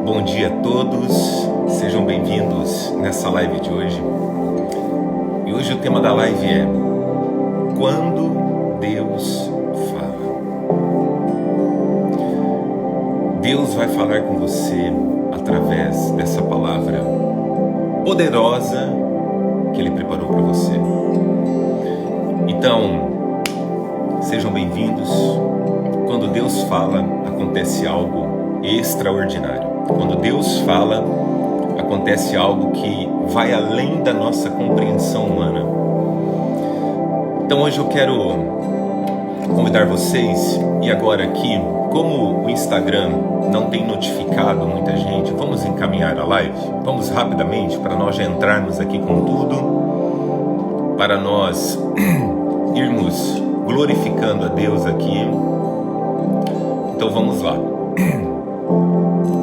Bom dia a todos, sejam bem-vindos nessa live de hoje. E hoje o tema da live é Quando Deus Fala. Deus vai falar com você através dessa palavra poderosa que Ele preparou para você. Então, sejam bem-vindos. Quando Deus fala, acontece algo extraordinário. Quando Deus fala, acontece algo que vai além da nossa compreensão humana. Então hoje eu quero convidar vocês, e agora aqui, como o Instagram não tem notificado muita gente, vamos encaminhar a live? Vamos rapidamente, para nós já entrarmos aqui com tudo, para nós irmos glorificando a Deus aqui. Então vamos lá.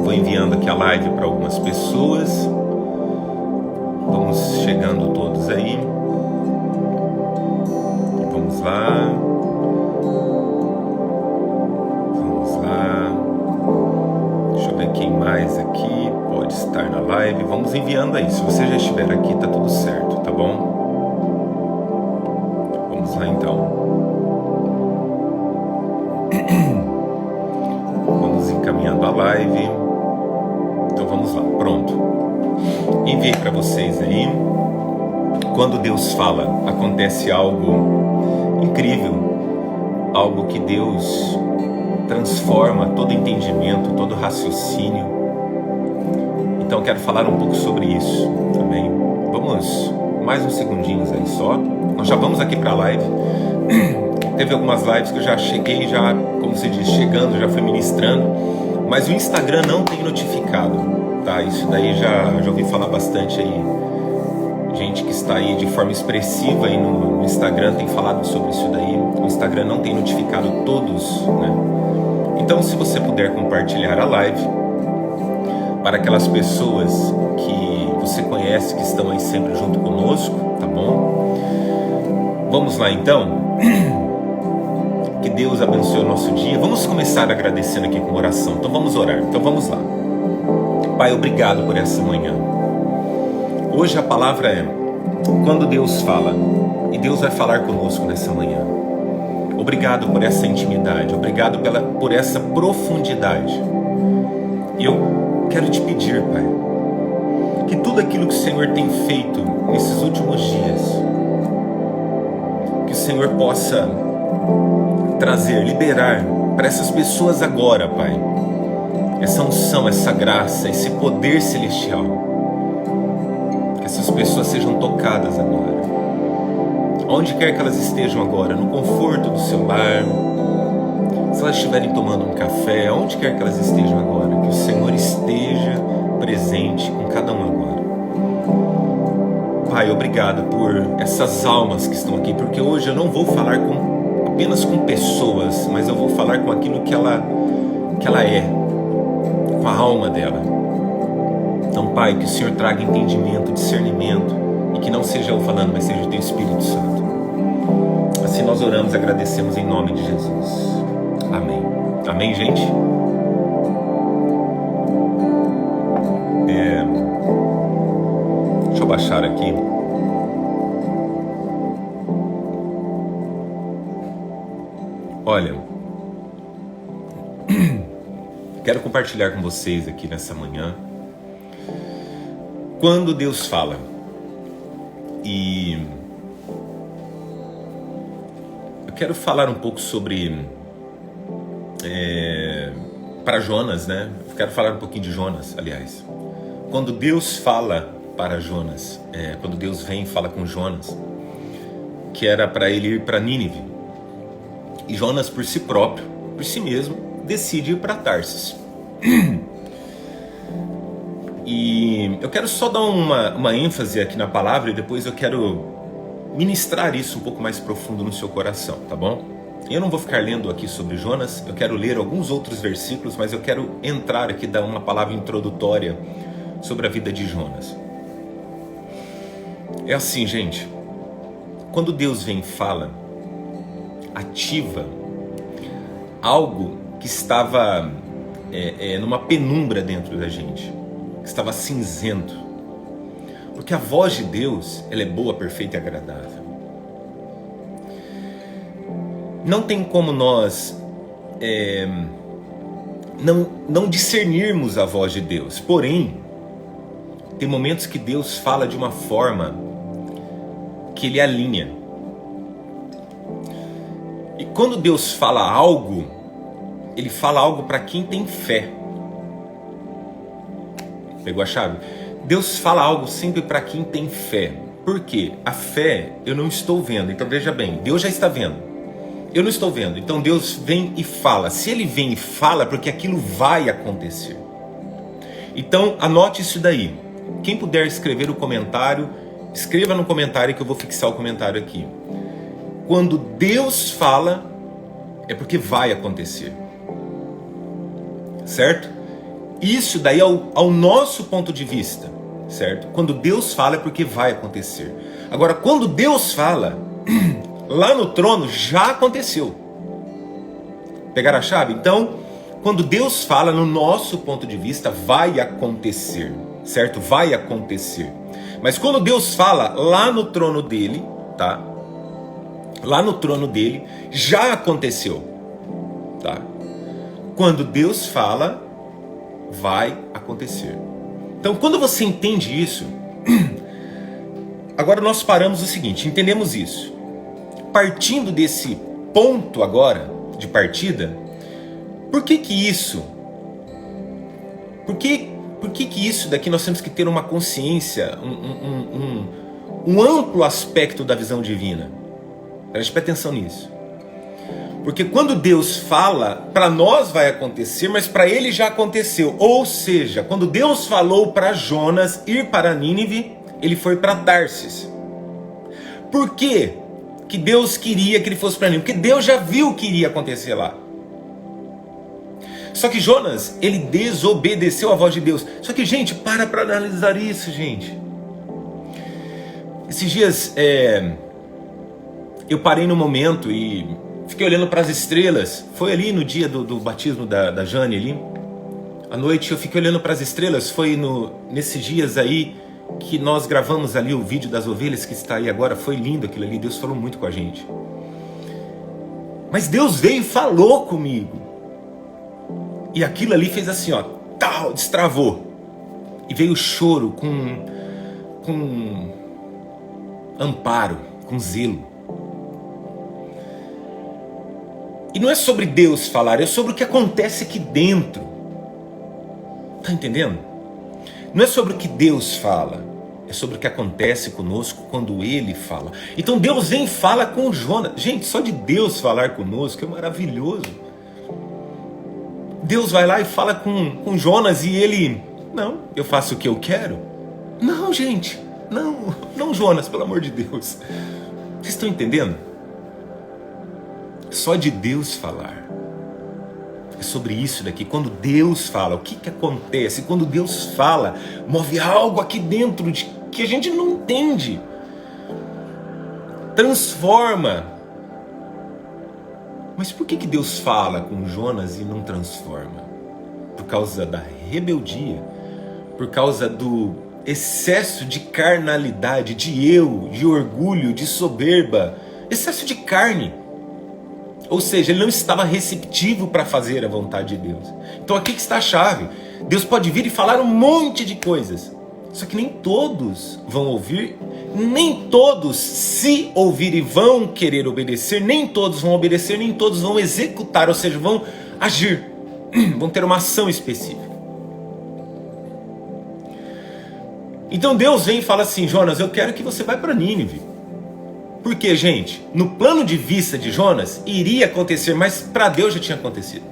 Vou enviando aqui a live para algumas pessoas. Vamos chegando todos aí. Vamos lá. Vamos lá. Deixa eu ver quem mais aqui pode estar na live. Vamos enviando aí. Se você já estiver aqui, tá tudo certo, tá bom? Vamos lá então. Vamos encaminhando a live. Então vamos lá, pronto. Enviei para vocês aí. Quando Deus fala, acontece algo incrível, algo que Deus transforma todo entendimento, todo raciocínio. Então eu quero falar um pouco sobre isso também. Vamos mais uns segundinhos aí só. Nós já vamos aqui para a live. Teve algumas lives que eu já cheguei, já, como se diz, chegando, já fui ministrando, mas o Instagram não tem notificado, tá? Isso daí já ouvi falar bastante aí. Gente que está aí de forma expressiva aí no Instagram tem falado sobre isso daí. O Instagram não tem notificado todos, né? Então, se você puder compartilhar a live para aquelas pessoas que você conhece, que estão aí sempre junto conosco, tá bom? Vamos lá então. Que Deus abençoe o nosso dia. Vamos começar agradecendo aqui com oração. Então vamos orar. Então vamos lá. Pai, obrigado por essa manhã. Hoje a palavra é quando Deus fala. E Deus vai falar conosco nessa manhã. Obrigado por essa intimidade. Obrigado por essa profundidade. E eu quero te pedir, Pai, que tudo aquilo que o Senhor tem feito nesses últimos dias, que o Senhor possa trazer, liberar para essas pessoas agora, Pai, essa unção, essa graça, esse poder celestial, que essas pessoas sejam tocadas agora, onde quer que elas estejam agora, no conforto do seu lar, se elas estiverem tomando um café, onde quer que elas estejam agora, que o Senhor esteja presente com cada um agora. Pai, obrigado por essas almas que estão aqui, porque hoje eu não vou falar apenas com pessoas, mas eu vou falar com aquilo que ela é, com a alma dela. Então, Pai, que o Senhor traga entendimento, discernimento, e que não seja eu falando, mas seja o Teu Espírito Santo. Assim nós oramos e agradecemos em nome de Jesus. Amém. Amém, gente? Deixa eu baixar aqui. Olha, quero compartilhar com vocês aqui nessa manhã quando Deus fala. E eu quero falar um pouco sobre para Jonas, né? Eu quero falar um pouquinho de Jonas, aliás. Quando Deus fala para Jonas, quando Deus vem e fala com Jonas, que era para ele ir para Nínive. E Jonas, por si próprio, por si mesmo, decide ir para Tarsis. E eu quero só dar uma ênfase aqui na palavra e depois eu quero ministrar isso um pouco mais profundo no seu coração, tá bom? Eu não vou ficar lendo aqui sobre Jonas, eu quero ler alguns outros versículos, mas eu quero entrar aqui, dar uma palavra introdutória sobre a vida de Jonas. É assim, gente, quando Deus vem e fala, ativa algo que estava numa penumbra dentro da gente, que estava cinzento. Porque a voz de Deus, ela é boa, perfeita e agradável. Não tem como nós não discernirmos a voz de Deus. Porém, tem momentos que Deus fala de uma forma que Ele alinha. E quando Deus fala algo, Ele fala algo para quem tem fé. Pegou a chave? Deus fala algo sempre para quem tem fé. Por quê? A fé eu não estou vendo. Então veja bem, Deus já está vendo. Eu não estou vendo. Então Deus vem e fala. Se Ele vem e fala, porque aquilo vai acontecer. Então anote isso daí. Quem puder escrever o comentário, escreva no comentário que eu vou fixar o comentário aqui. Quando Deus fala, é porque vai acontecer. Certo? Isso daí ao nosso ponto de vista, certo? Quando Deus fala é porque vai acontecer. Agora, quando Deus fala, lá no trono já aconteceu. Pegaram a chave? Então, quando Deus fala, no nosso ponto de vista, vai acontecer, certo? Vai acontecer. Mas quando Deus fala lá no trono dele, tá? Lá no trono dele, já aconteceu, tá? Quando Deus fala, vai acontecer. Então, quando você entende isso, agora nós paramos o seguinte, entendemos isso. Partindo desse ponto agora de partida, por que isso daqui nós temos que ter uma consciência, um amplo aspecto da visão divina? Preste atenção nisso. Porque quando Deus fala, para nós vai acontecer, mas para ele já aconteceu. Ou seja, quando Deus falou para Jonas ir para Nínive, ele foi para Tarsis. Por quê que Deus queria que ele fosse para Nínive? Porque Deus já viu o que iria acontecer lá. Só que Jonas, ele desobedeceu a voz de Deus. Só que, gente, para analisar isso, gente. Esses dias, eu parei no momento e fiquei olhando para as estrelas. Foi ali no dia do batismo da Jane ali. À noite eu fiquei olhando para as estrelas. Foi nesses dias aí que nós gravamos ali o vídeo das ovelhas que está aí agora. Foi lindo aquilo ali. Deus falou muito com a gente. Mas Deus veio e falou comigo. E aquilo ali fez assim, ó. Tal, destravou. E veio o choro com amparo, com zelo. E não é sobre Deus falar, é sobre o que acontece aqui dentro. Tá entendendo? Não é sobre o que Deus fala, é sobre o que acontece conosco quando Ele fala. Então Deus vem e fala com Jonas. Gente, só de Deus falar conosco é maravilhoso. Deus vai lá e fala com Jonas e ele... Não, eu faço o que eu quero. Não, gente, não Jonas, pelo amor de Deus. Vocês estão entendendo? Só de Deus falar. É sobre isso daqui. Quando Deus fala, o que acontece? Quando Deus fala, move algo aqui dentro que a gente não entende. Transforma. Mas por que Deus fala com Jonas e não transforma? Por causa da rebeldia. Por causa do excesso de carnalidade, de eu, de orgulho, de soberba. Excesso de carne. Ou seja, ele não estava receptivo para fazer a vontade de Deus. Então aqui que está a chave. Deus pode vir e falar um monte de coisas. Só que nem todos vão ouvir. Nem todos, se ouvirem, vão querer obedecer. Nem todos vão obedecer, nem todos vão executar. Ou seja, vão agir. Vão ter uma ação específica. Então Deus vem e fala assim: Jonas, eu quero que você vá para Nínive. Porque, gente, no plano de vista de Jonas, iria acontecer, mas para Deus já tinha acontecido.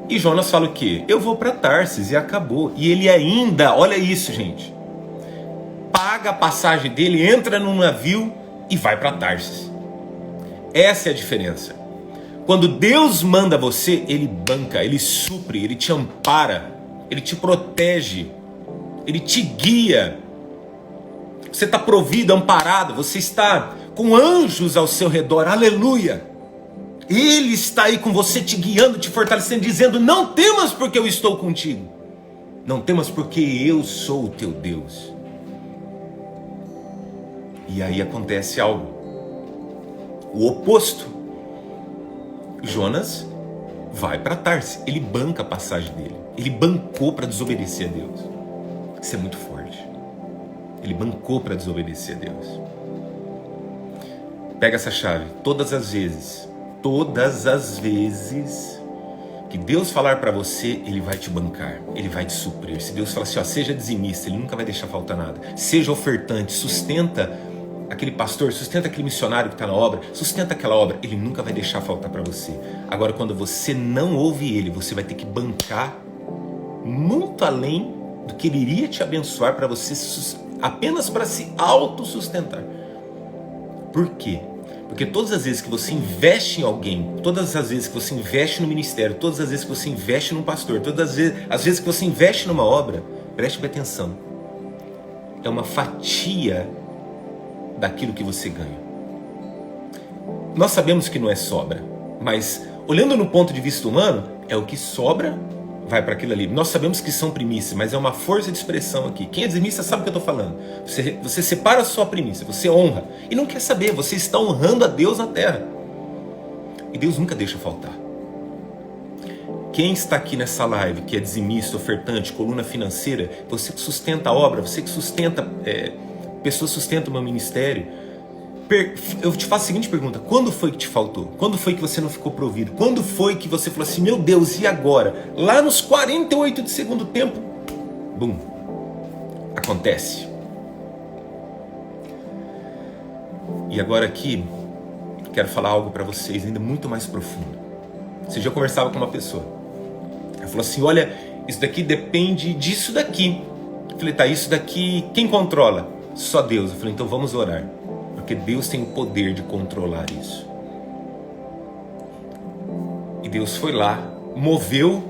E Jonas fala o quê? Eu vou para Tarsis e acabou. E ele ainda, olha isso, gente, paga a passagem dele, entra num navio e vai para Tarsis. Essa é a diferença. Quando Deus manda você, Ele banca, Ele supre, Ele te ampara, Ele te protege, Ele te guia. Você está provido, amparado, você está com anjos ao seu redor, aleluia. Ele está aí com você, te guiando, te fortalecendo, dizendo: não temas porque eu estou contigo. Não temas porque eu sou o teu Deus. E aí acontece algo. O oposto. Jonas vai para Tarsis. Ele banca a passagem dele. Ele bancou para desobedecer a Deus. Isso é muito forte. Ele bancou para desobedecer a Deus. Pega essa chave. Todas as vezes que Deus falar para você, Ele vai te bancar, Ele vai te suprir. Se Deus falar assim, ó, seja dizimista, Ele nunca vai deixar faltar nada. Seja ofertante, sustenta aquele pastor, sustenta aquele missionário que está na obra, sustenta aquela obra, Ele nunca vai deixar faltar para você. Agora, quando você não ouve Ele, você vai ter que bancar muito além do que Ele iria te abençoar para você, apenas para se autossustentar. Por quê? Porque todas as vezes que você investe em alguém, todas as vezes que você investe no ministério, todas as vezes que você investe num pastor, todas as vezes que você investe numa obra, preste bem atenção, é uma fatia daquilo que você ganha. Nós sabemos que não é sobra, mas olhando no ponto de vista humano, é o que sobra, vai para aquilo ali. Nós sabemos que são primícias, mas é uma força de expressão aqui. Quem é dizimista sabe o que eu estou falando. Você separa a sua primícia, você honra. E não quer saber, você está honrando a Deus na terra. E Deus nunca deixa faltar. Quem está aqui nessa live, que é dizimista, ofertante, coluna financeira, você que sustenta a obra, você que sustenta, pessoas sustentam o meu ministério, eu te faço a seguinte pergunta: quando foi que te faltou? Quando foi que você não ficou provido? Quando foi que você falou assim, meu Deus, e agora? Lá nos 48 do segundo tempo, bum, acontece. E agora aqui, quero falar algo para vocês ainda muito mais profundo. Esse dia eu conversava com uma pessoa, ela falou assim, olha, isso daqui depende disso daqui. Eu falei, tá, isso daqui quem controla? Só Deus. Eu falei, então vamos orar. Porque Deus tem o poder de controlar isso. E Deus foi lá, moveu,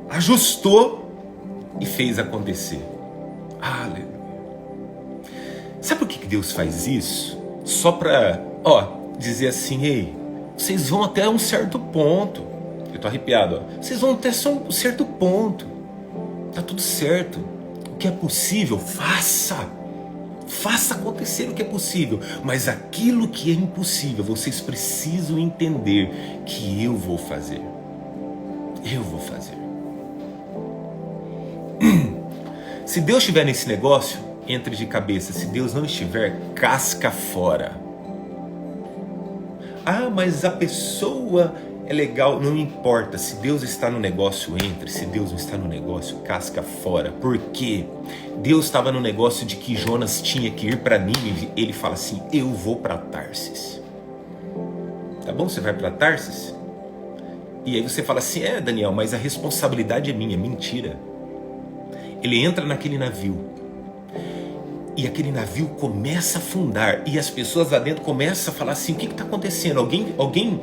ajustou e fez acontecer. Aleluia. Sabe por que Deus faz isso? Só para, dizer assim, ei, vocês vão até um certo ponto. Eu tô arrepiado, Vocês vão até só um certo ponto. Tá tudo certo. O que é possível, faça. Faça acontecer o que é possível, mas aquilo que é impossível, vocês precisam entender que eu vou fazer. Eu vou fazer. Se Deus estiver nesse negócio, entre de cabeça. Se Deus não estiver, casca fora. Ah, mas a pessoa é legal. Não importa. Se Deus está no negócio, entre. Se Deus não está no negócio, casca fora. Por quê? Deus estava no negócio de que Jonas tinha que ir para Nínive. Ele fala assim, eu vou para Tarsis. Tá bom? Você vai para Tarsis? E aí você fala assim, Daniel, mas a responsabilidade é minha. Mentira. Ele entra naquele navio. E aquele navio começa a afundar. E as pessoas lá dentro começam a falar assim, o que está acontecendo? Alguém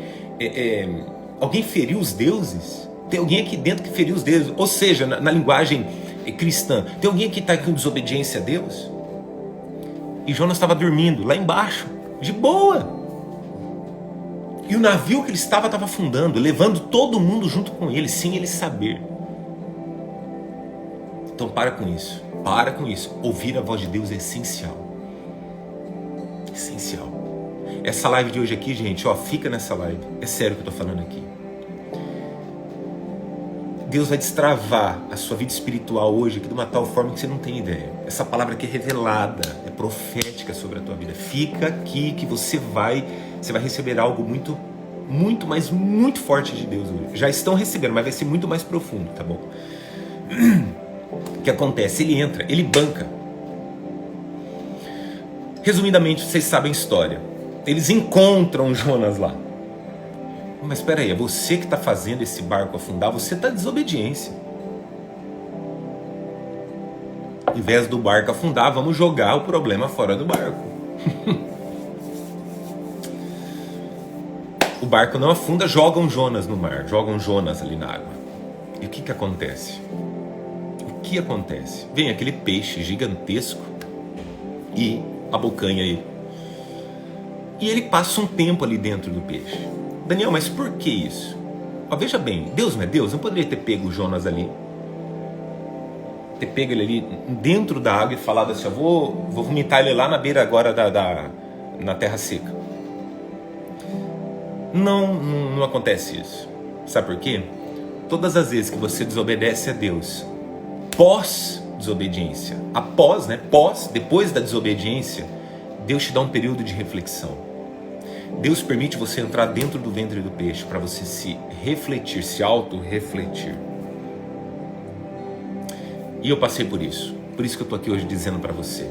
feriu os deuses? Tem alguém aqui dentro que feriu os deuses? Ou seja, na linguagem cristã, tem alguém que está com desobediência a Deus? E Jonas estava dormindo lá embaixo, de boa. E o navio que ele estava afundando, levando todo mundo junto com ele, sem ele saber. Então para com isso. Para com isso. Ouvir a voz de Deus é essencial. Essencial. Essa live de hoje aqui, gente, fica nessa live. É sério o que eu estou falando aqui. Deus vai destravar a sua vida espiritual hoje aqui de uma tal forma que você não tem ideia. Essa palavra aqui é revelada, é profética sobre a tua vida. Fica aqui que você vai receber algo muito, muito, mas muito forte de Deus hoje. Já estão recebendo, mas vai ser muito mais profundo, tá bom? O que acontece? Ele entra, ele banca. Resumidamente, vocês sabem a história. Eles encontram Jonas lá. Mas espera aí, é você que está fazendo esse barco afundar, você está em desobediência. Em vez do barco afundar, vamos jogar o problema fora do barco. O barco não afunda, jogam Jonas no mar, jogam Jonas ali na água. E o que acontece? O que acontece? Vem aquele peixe gigantesco e abocanha ele. E ele passa um tempo ali dentro do peixe. Daniel, mas por que isso? Ó, veja bem, Deus não é Deus? Não poderia ter pego Jonas ali, ter pego ele ali dentro da água e falado assim, vou vomitar ele lá na beira agora na terra seca. Não acontece isso. Sabe por quê? Todas as vezes que você desobedece a Deus, pós-desobediência, depois da desobediência, Deus te dá um período de reflexão. Deus permite você entrar dentro do ventre do peixe para você se refletir, se auto-refletir. E eu passei por isso que eu estou aqui hoje dizendo para você.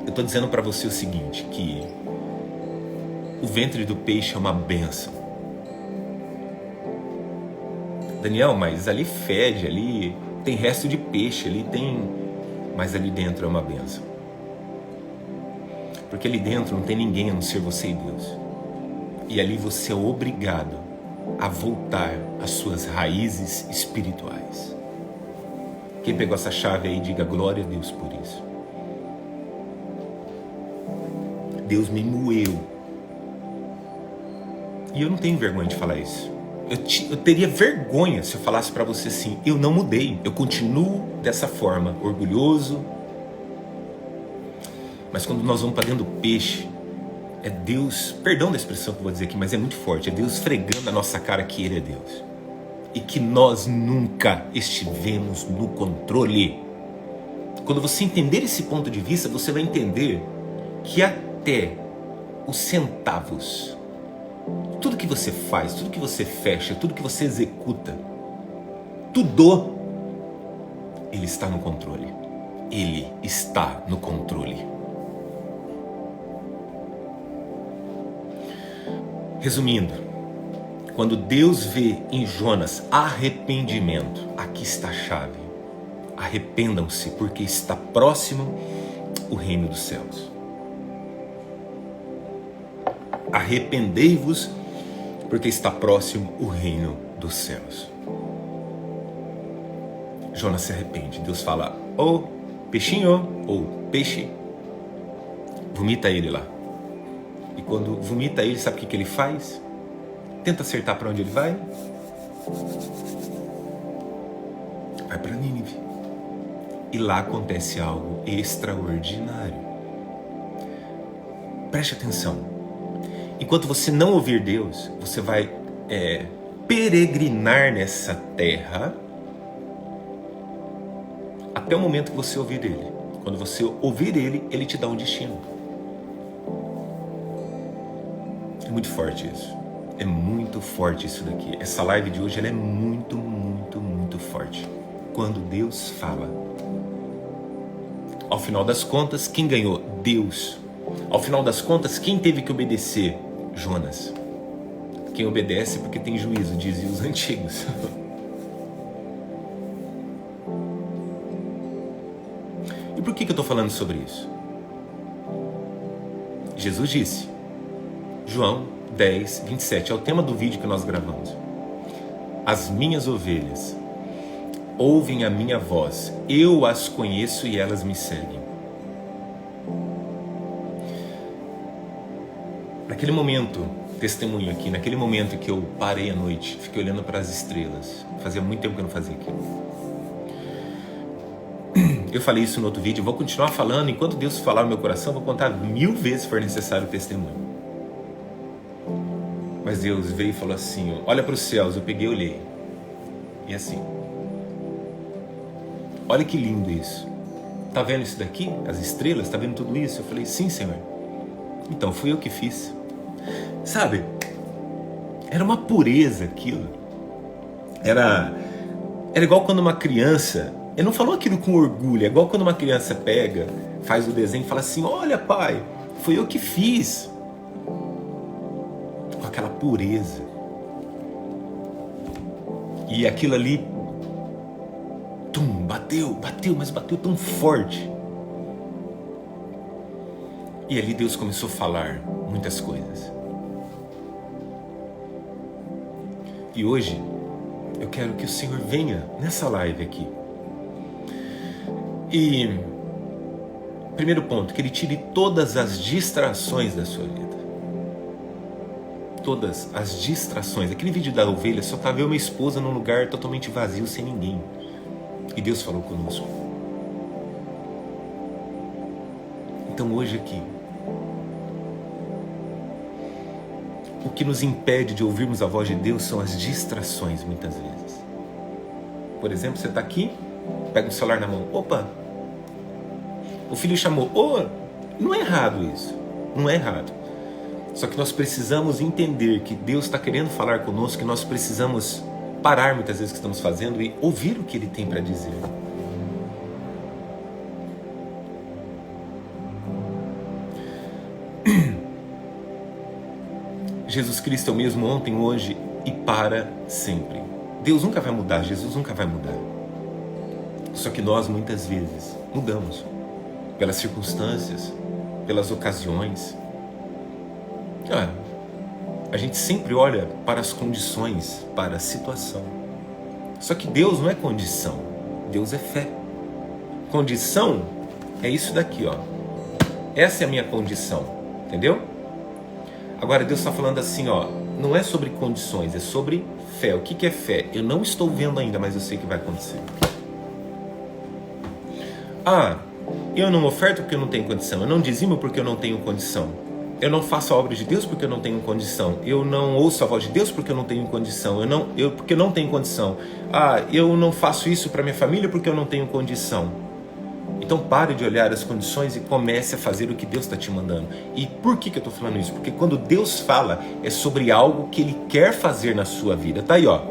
Eu estou dizendo para você o seguinte, que o ventre do peixe é uma bênção. Daniel, mas ali fede, ali tem resto de peixe, mas ali dentro é uma bênção. Porque ali dentro não tem ninguém a não ser você e Deus. E ali você é obrigado a voltar às suas raízes espirituais. Quem pegou essa chave aí, diga glória a Deus por isso. Deus me moeu. E eu não tenho vergonha de falar isso. Eu teria vergonha se eu falasse para você assim, eu não mudei, eu continuo dessa forma, orgulhoso. Mas quando nós vamos para dentro do peixe, é Deus, perdão da expressão que eu vou dizer aqui, mas é muito forte, é Deus esfregando na nossa cara que Ele é Deus. E que nós nunca estivemos no controle. Quando você entender esse ponto de vista, você vai entender que até os centavos, tudo que você faz, tudo que você fecha, tudo que você executa, tudo, Ele está no controle. Ele está no controle. Resumindo, quando Deus vê em Jonas arrependimento, aqui está a chave. Arrependam-se, porque está próximo o reino dos céus. Arrependei-vos, porque está próximo o reino dos céus. Jonas se arrepende. Deus fala, ô peixinho, ou peixe, vomita ele lá. E quando vomita ele, sabe o que ele faz? Tenta acertar para onde ele vai. Vai para Nínive. E lá acontece algo extraordinário. Preste atenção. Enquanto você não ouvir Deus, você vai peregrinar nessa terra até o momento que você ouvir Ele. Quando você ouvir Ele, Ele te dá um destino. É muito forte isso. É muito forte isso daqui. Essa live de hoje ela é muito, muito, muito forte. Quando Deus fala. Ao final das contas, quem ganhou? Deus. Ao final das contas, quem teve que obedecer? Jonas. Quem obedece porque tem juízo, diziam os antigos. E por que eu estou falando sobre isso? Jesus disse, João 10, 27, é o tema do vídeo que nós gravamos. As minhas ovelhas ouvem a minha voz, eu as conheço e elas me seguem. Naquele momento, testemunho aqui, naquele momento em que eu parei à noite, fiquei olhando para as estrelas, fazia muito tempo que eu não fazia aquilo. Eu falei isso no outro vídeo, vou continuar falando, enquanto Deus falar no meu coração, vou contar 1000 vezes se for necessário o testemunho. Mas Deus veio e falou assim, olha para os céus, eu peguei e olhei. E assim, olha que lindo isso. Tá vendo isso daqui? As estrelas, tá vendo tudo isso? Eu falei, sim, Senhor. Então, fui eu que fiz. Sabe, era uma pureza aquilo. Era igual quando uma criança, ele não falou aquilo com orgulho, é igual quando uma criança pega, faz o desenho e fala assim, olha pai, foi eu que fiz. Com aquela pureza. E aquilo ali, bateu, mas bateu tão forte. E ali Deus começou a falar muitas coisas. E hoje, eu quero que o Senhor venha nessa live aqui. E, primeiro ponto, que Ele tire todas as distrações da sua vida. todas as distrações. Aquele vídeo da ovelha só estava eu e minha esposa num lugar totalmente vazio, sem ninguém. E Deus falou conosco. Então hoje aqui, o que nos impede de ouvirmos a voz de Deus são as distrações, muitas vezes. Por exemplo, você está aqui, pega um celular na mão. Opa! O filho chamou. Não é errado isso. Não é errado. Só que nós precisamos entender que Deus está querendo falar conosco, que nós precisamos parar muitas vezes o que estamos fazendo e ouvir o que Ele tem para dizer. Jesus Cristo é o mesmo ontem, hoje e para sempre. Deus nunca vai mudar, Jesus nunca vai mudar. Só que nós muitas vezes mudamos pelas circunstâncias, pelas ocasiões. A gente sempre olha para as condições, para a situação. Só que Deus não é condição, Deus é fé. Condição é isso daqui, ó. Essa é a minha condição, entendeu? Agora Deus está falando assim, ó, não é sobre condições, é sobre fé. O que é fé? Eu não estou vendo ainda, mas eu sei que vai acontecer. Eu não oferto porque eu não tenho condição. Eu não dizimo porque eu não tenho condição. Eu não faço a obra de Deus porque eu não tenho condição. Eu não ouço a voz de Deus porque eu não tenho condição. Porque eu não tenho condição. Eu não faço isso para minha família porque eu não tenho condição. Então pare de olhar as condições e comece a fazer o que Deus está te mandando. E por que eu estou falando isso? Porque quando Deus fala, é sobre algo que Ele quer fazer na sua vida. Tá aí, ó.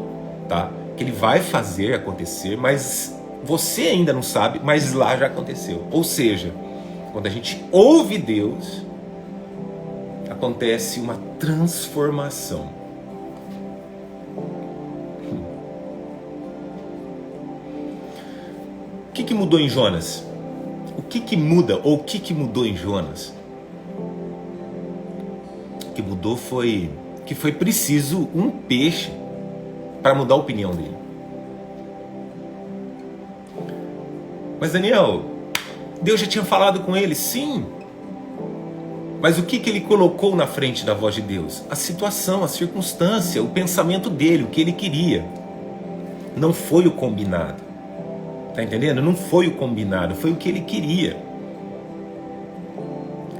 Tá? Que Ele vai fazer acontecer, mas você ainda não sabe, mas lá já aconteceu. Ou seja, quando a gente ouve Deus, acontece uma transformação. O que mudou em Jonas? O que muda, ou o que mudou em Jonas? O que mudou foi que foi preciso um peixe para mudar a opinião dele. Mas Daniel, Deus já tinha falado com ele? Sim. Mas o que ele colocou na frente da voz de Deus? A situação, a circunstância, o pensamento dele, o que ele queria. Não foi o combinado. Tá entendendo? Não foi o combinado, foi o que ele queria.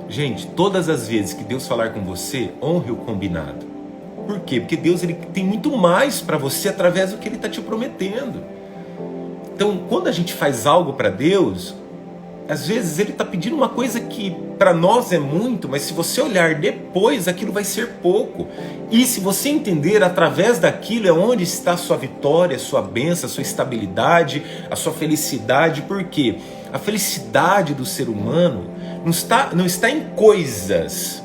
Gente, todas as vezes que Deus falar com você, honre o combinado. Por quê? Porque Deus ele tem muito mais para você através do que Ele está te prometendo. Então, quando a gente faz algo para Deus, às vezes Ele está pedindo uma coisa que para nós é muito, mas se você olhar depois, aquilo vai ser pouco. E se você entender, através daquilo é onde está a sua vitória, a sua bênção, a sua estabilidade, a sua felicidade. Por quê? A felicidade do ser humano não está em coisas.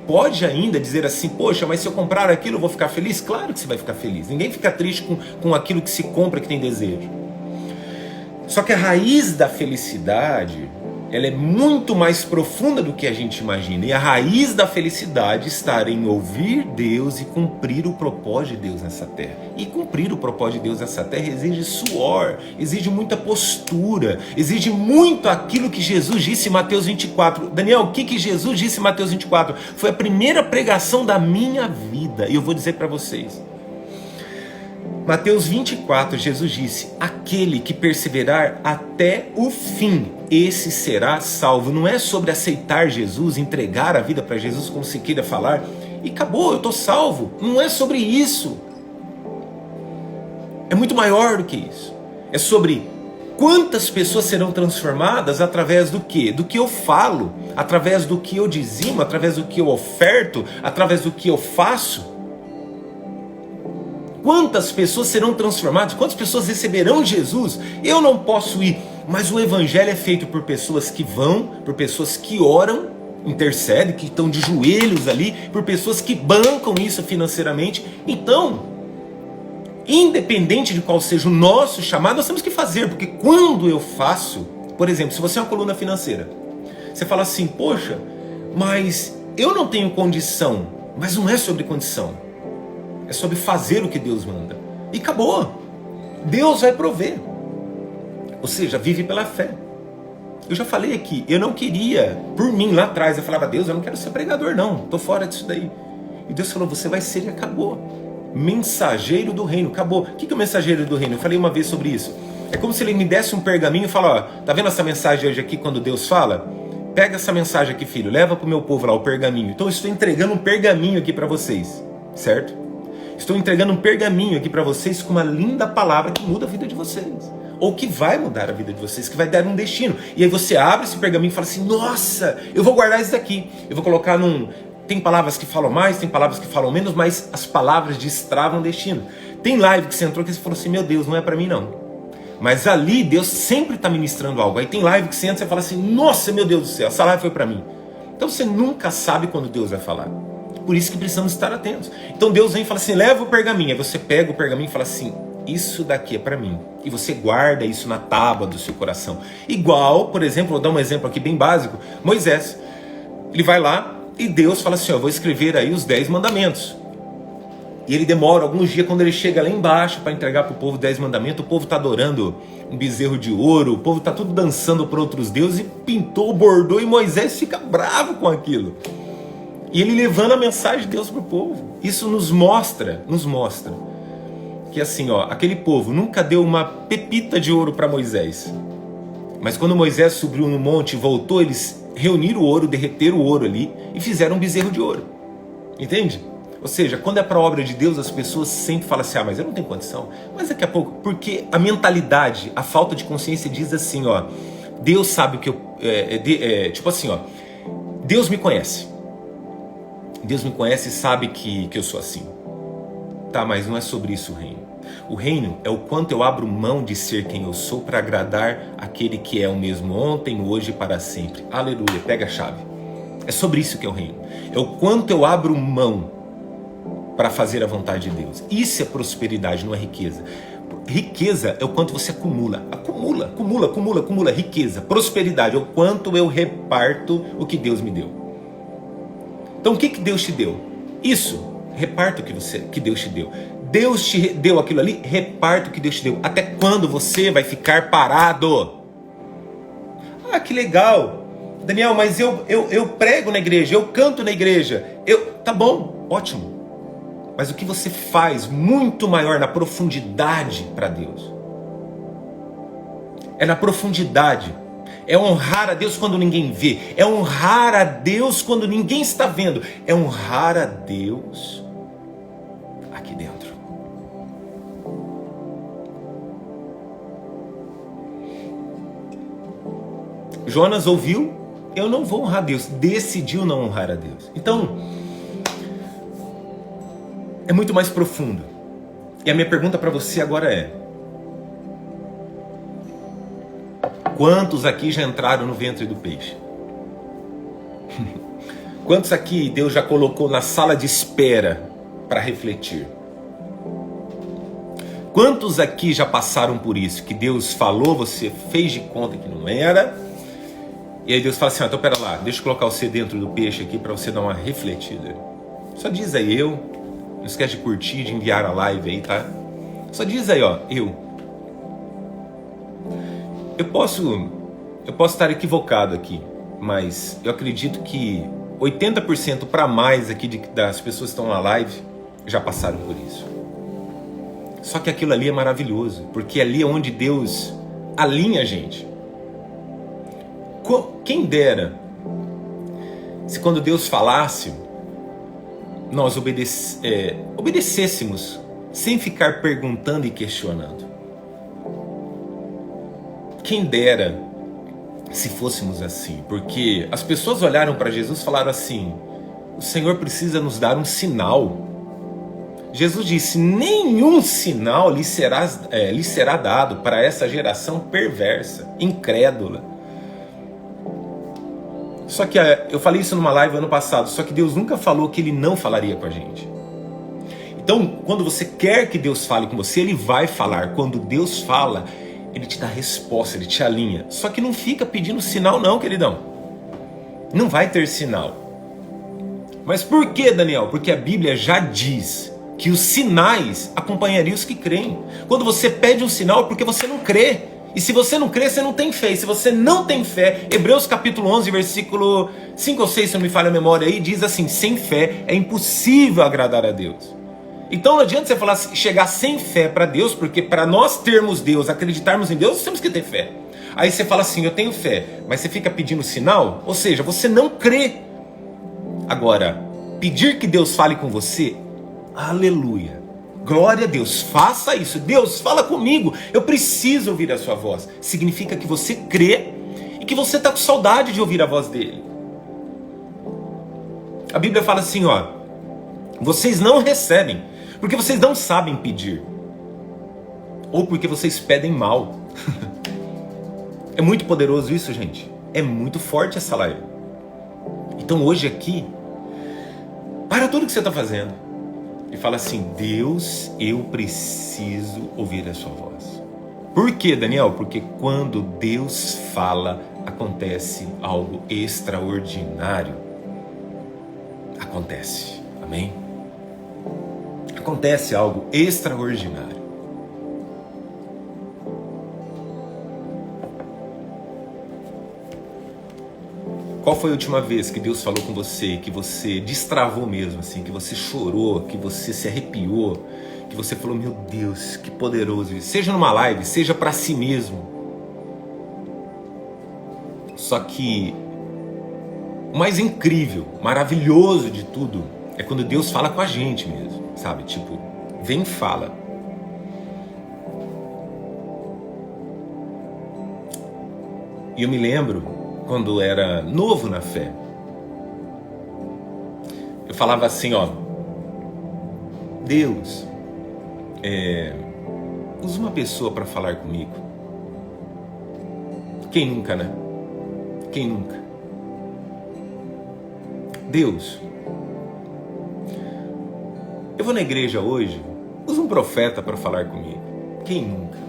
Pode ainda dizer assim, poxa, mas se eu comprar aquilo eu vou ficar feliz? Claro que você vai ficar feliz. Ninguém fica triste com aquilo que se compra, que tem desejo. Só que a raiz da felicidade, ela é muito mais profunda do que a gente imagina. E a raiz da felicidade está em ouvir Deus e cumprir o propósito de Deus nessa terra. E cumprir o propósito de Deus nessa terra exige suor, exige muita postura, exige muito aquilo que Jesus disse em Mateus 24. Daniel, o que Jesus disse em Mateus 24? Foi a primeira pregação da minha vida. E eu vou dizer para vocês. Mateus 24, Jesus disse, aquele que perseverar até o fim, esse será salvo. Não é sobre aceitar Jesus, entregar a vida para Jesus, como se queira falar, e acabou, eu estou salvo. Não é sobre isso. É muito maior do que isso. É sobre quantas pessoas serão transformadas através do quê? Do que eu falo, através do que eu dizimo, através do que eu oferto, através do que eu faço. Quantas pessoas serão transformadas? Quantas pessoas receberão Jesus? Eu não posso ir, mas o evangelho é feito por pessoas que vão, por pessoas que oram, intercedem, que estão de joelhos ali, por pessoas que bancam isso financeiramente. Então, independente de qual seja o nosso chamado, nós temos que fazer, porque quando eu faço, por exemplo, se você é uma coluna financeira, você fala assim, poxa, mas eu não tenho condição, mas não é sobre condição. É sobre fazer o que Deus manda. E acabou. Deus vai prover. Ou seja, vive pela fé. Eu já falei aqui, eu não queria, por mim lá atrás, eu falava, Deus, eu não quero ser pregador não, estou fora disso daí. E Deus falou, você vai ser, e acabou. Mensageiro do reino, acabou. O que é o mensageiro do reino? Eu falei uma vez sobre isso. É como se ele me desse um pergaminho e falasse, ó, tá vendo essa mensagem hoje aqui quando Deus fala? Pega essa mensagem aqui, filho, leva pro meu povo lá o pergaminho. Então eu estou entregando um pergaminho aqui para vocês, certo? Estou entregando um pergaminho aqui para vocês com uma linda palavra que muda a vida de vocês. Ou que vai mudar a vida de vocês, que vai dar um destino. E aí você abre esse pergaminho e fala assim, nossa, eu vou guardar isso daqui. Eu vou colocar num... Tem palavras que falam mais, tem palavras que falam menos, mas as palavras destravam o destino. Tem live que você entrou que você falou assim, meu Deus, não é para mim não. Mas ali Deus sempre está ministrando algo. Aí tem live que você entra e você fala assim, nossa, meu Deus do céu, essa live foi para mim. Então você nunca sabe quando Deus vai falar. Por isso que precisamos estar atentos. Então Deus vem e fala assim, leva o pergaminho. Aí você pega o pergaminho e fala assim, isso daqui é para mim. E você guarda isso na tábua do seu coração. Igual, por exemplo, vou dar um exemplo aqui bem básico. Moisés, ele vai lá e Deus fala assim, ó, vou escrever aí os 10 mandamentos. E ele demora alguns dias, quando ele chega lá embaixo para entregar para o povo 10 mandamentos, o povo está adorando um bezerro de ouro, o povo está tudo dançando para outros deuses, e pintou, bordou, e Moisés fica bravo com aquilo. E ele levando a mensagem de Deus para o povo. Isso nos mostra que assim, ó, aquele povo nunca deu uma pepita de ouro para Moisés. Mas quando Moisés subiu no monte e voltou, eles reuniram o ouro, derreteram o ouro ali e fizeram um bezerro de ouro. Entende? Ou seja, quando é para a obra de Deus, as pessoas sempre falam assim, mas eu não tenho condição. Mas daqui a pouco, porque a mentalidade, a falta de consciência diz assim, ó, Deus sabe o que eu... tipo assim, ó, Deus me conhece. Deus me conhece e sabe que eu sou assim. Tá, mas não é sobre isso o reino. O reino é o quanto eu abro mão de ser quem eu sou para agradar aquele que é o mesmo ontem, hoje e para sempre. Aleluia, pega a chave. É sobre isso que é o reino. É o quanto eu abro mão para fazer a vontade de Deus. Isso é prosperidade, não é riqueza. Riqueza é o quanto você acumula. Acumula riqueza. Prosperidade é o quanto eu reparto o que Deus me deu. Então o que Deus te deu? Isso, reparta o que Deus te deu. Deus te deu aquilo ali, reparta o que Deus te deu. Até quando você vai ficar parado? Ah, que legal. Daniel, mas eu prego na igreja, eu canto na igreja. Tá bom, ótimo. Mas o que você faz muito maior na profundidade para Deus? É na profundidade. É honrar a Deus quando ninguém vê. É honrar a Deus quando ninguém está vendo. É honrar a Deus aqui dentro. Jonas ouviu, eu não vou honrar a Deus. Decidiu não honrar a Deus. Então, é muito mais profundo. E a minha pergunta para você agora é: quantos aqui já entraram no ventre do peixe? Quantos aqui Deus já colocou na sala de espera para refletir? Quantos aqui já passaram por isso? Que Deus falou, você fez de conta que não era, e aí Deus fala assim, então pera lá, deixa eu colocar você dentro do peixe aqui para você dar uma refletida. Só diz aí não esquece de curtir, de enviar a live aí, tá? Só diz aí, ó, Eu posso estar equivocado aqui, mas eu acredito que 80% para mais aqui das pessoas que estão na live já passaram por isso. Só que aquilo ali é maravilhoso, porque ali é onde Deus alinha a gente. Quem dera se quando Deus falasse, nós obedecêssemos sem ficar perguntando e questionando. Quem dera se fôssemos assim, porque as pessoas olharam para Jesus e falaram assim, o Senhor precisa nos dar um sinal. Jesus disse, nenhum sinal lhe será dado para essa geração perversa, incrédula. Só que eu falei isso numa live ano passado, só que Deus nunca falou que Ele não falaria com a gente. Então, quando você quer que Deus fale com você, Ele vai falar. Quando Deus fala, Ele te dá resposta, Ele te alinha. Só que não fica pedindo sinal não, queridão. Não vai ter sinal. Mas por que, Daniel? Porque a Bíblia já diz que os sinais acompanhariam os que creem. Quando você pede um sinal é porque você não crê. E se você não crê, você não tem fé. E se você não tem fé, Hebreus capítulo 11, versículo 5 ou 6, se não me falha a memória aí, diz assim: sem fé é impossível agradar a Deus. Então não adianta você falar, chegar sem fé para Deus, porque para nós termos Deus, acreditarmos em Deus, nós temos que ter fé. Aí você fala assim: eu tenho fé, mas você fica pedindo sinal, ou seja, você não crê. Agora, pedir que Deus fale com você, aleluia, glória a Deus, faça isso. Deus, fala comigo, eu preciso ouvir a sua voz. Significa que você crê e que você está com saudade de ouvir a voz dele. A Bíblia fala assim, ó: vocês não recebem porque vocês não sabem pedir, ou porque vocês pedem mal. É muito poderoso isso, gente. É muito forte essa live. Então hoje aqui, para tudo que você está fazendo e fala assim: Deus, eu preciso ouvir a sua voz. Por quê, Daniel? Porque quando Deus fala, acontece algo extraordinário. Acontece, amém? Acontece algo extraordinário. Qual foi a última vez que Deus falou com você, que você destravou mesmo, assim, que você chorou, que você se arrepiou, que você falou: meu Deus, que poderoso isso. Seja numa live, seja para si mesmo. Só que o mais incrível, maravilhoso de tudo é quando Deus fala com a gente mesmo, sabe? Tipo, vem e fala. E eu me lembro quando era novo na fé, eu falava assim, ó: Deus, usa uma pessoa para falar comigo. Quem nunca, né? Quem nunca? Deus, eu vou na igreja hoje, usa um profeta para falar comigo. Quem nunca?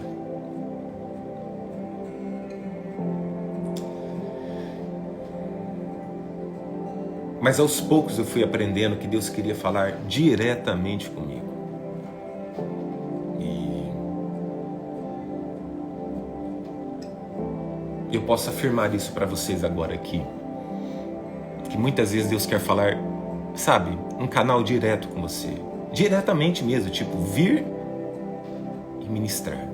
Mas aos poucos eu fui aprendendo que Deus queria falar diretamente comigo. E eu posso afirmar isso para vocês agora aqui, que muitas vezes Deus quer falar, sabe, um canal direto com você. Diretamente mesmo, tipo, vir e ministrar.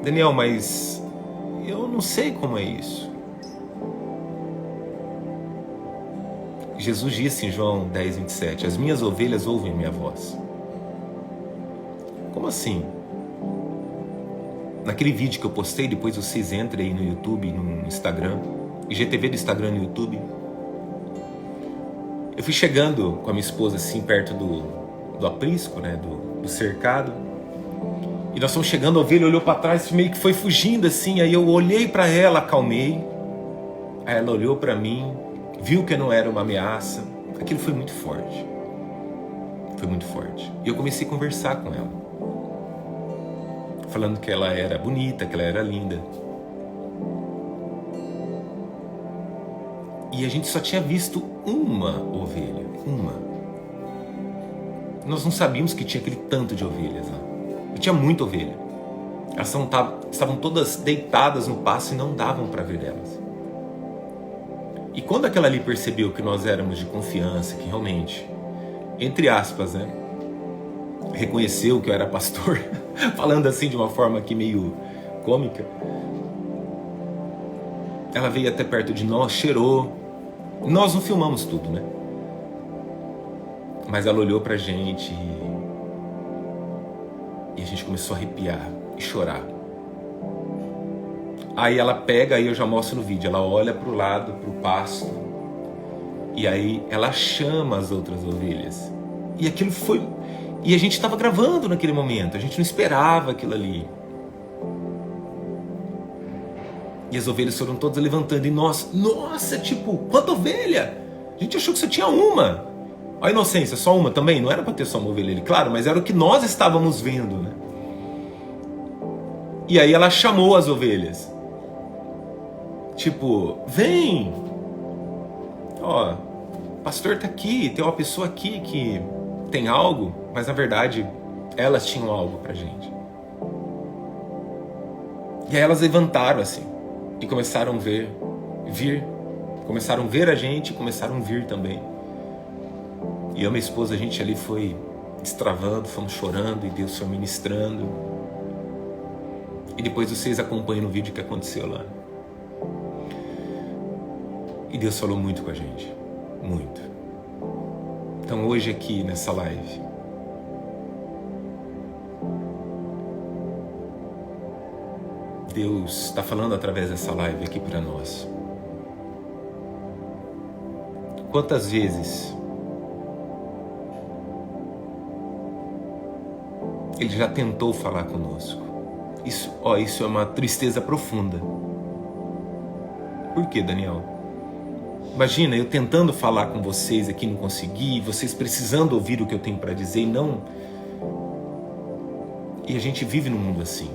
Daniel, mas eu não sei como é isso. Jesus disse em João 10, 27, as minhas ovelhas ouvem minha voz. Como assim? Naquele vídeo que eu postei, depois vocês entrem aí no YouTube, no Instagram, IGTV do Instagram no YouTube. Eu fui chegando com a minha esposa assim, perto do aprisco, né, do cercado. E nós fomos chegando, a ovelha olhou para trás, meio que foi fugindo assim. Aí eu olhei para ela, acalmei. Aí ela olhou para mim, viu que não era uma ameaça. Aquilo foi muito forte. Foi muito forte. E eu comecei a conversar com ela, falando que ela era bonita, que ela era linda. E a gente só tinha visto uma ovelha. Uma. Nós não sabíamos que tinha aquele tanto de ovelhas lá. Eu tinha muita ovelha. Elas estavam todas deitadas no pasto e não davam para ver elas. E quando aquela ali percebeu que nós éramos de confiança, que realmente, entre aspas, né, reconheceu que eu era pastor, falando assim de uma forma aqui meio cômica, ela veio até perto de nós, cheirou. Nós não filmamos tudo, né? Mas ela olhou pra gente e a gente começou a arrepiar e chorar. Aí ela pega, aí eu já mostro no vídeo, ela olha pro lado, pro pasto, e aí ela chama as outras ovelhas. E aquilo foi... E a gente estava gravando naquele momento, a gente não esperava aquilo ali. E as ovelhas foram todas levantando, e nós, nossa, tipo, quanta ovelha? A gente achou que só tinha uma. A inocência, só uma também? Não era para ter só uma ovelha ali, claro, mas era o que nós estávamos vendo, né? E aí ela chamou as ovelhas. Tipo, vem! Ó, o pastor tá aqui, tem uma pessoa aqui que tem algo, mas na verdade elas tinham algo pra gente. E aí elas levantaram assim e começaram a começaram a ver a gente e começaram a vir também. E eu e minha esposa, a gente ali foi destravando, fomos chorando e Deus foi ministrando. E depois vocês acompanham o vídeo que aconteceu lá. E Deus falou muito com a gente, muito. Então hoje aqui nessa live, Deus está falando através dessa live aqui para nós. Quantas vezes Ele já tentou falar conosco? Isso é uma tristeza profunda. Por quê, Daniel? Imagina, eu tentando falar com vocês aqui, não consegui, vocês precisando ouvir o que eu tenho para dizer e não... E a gente vive num mundo assim.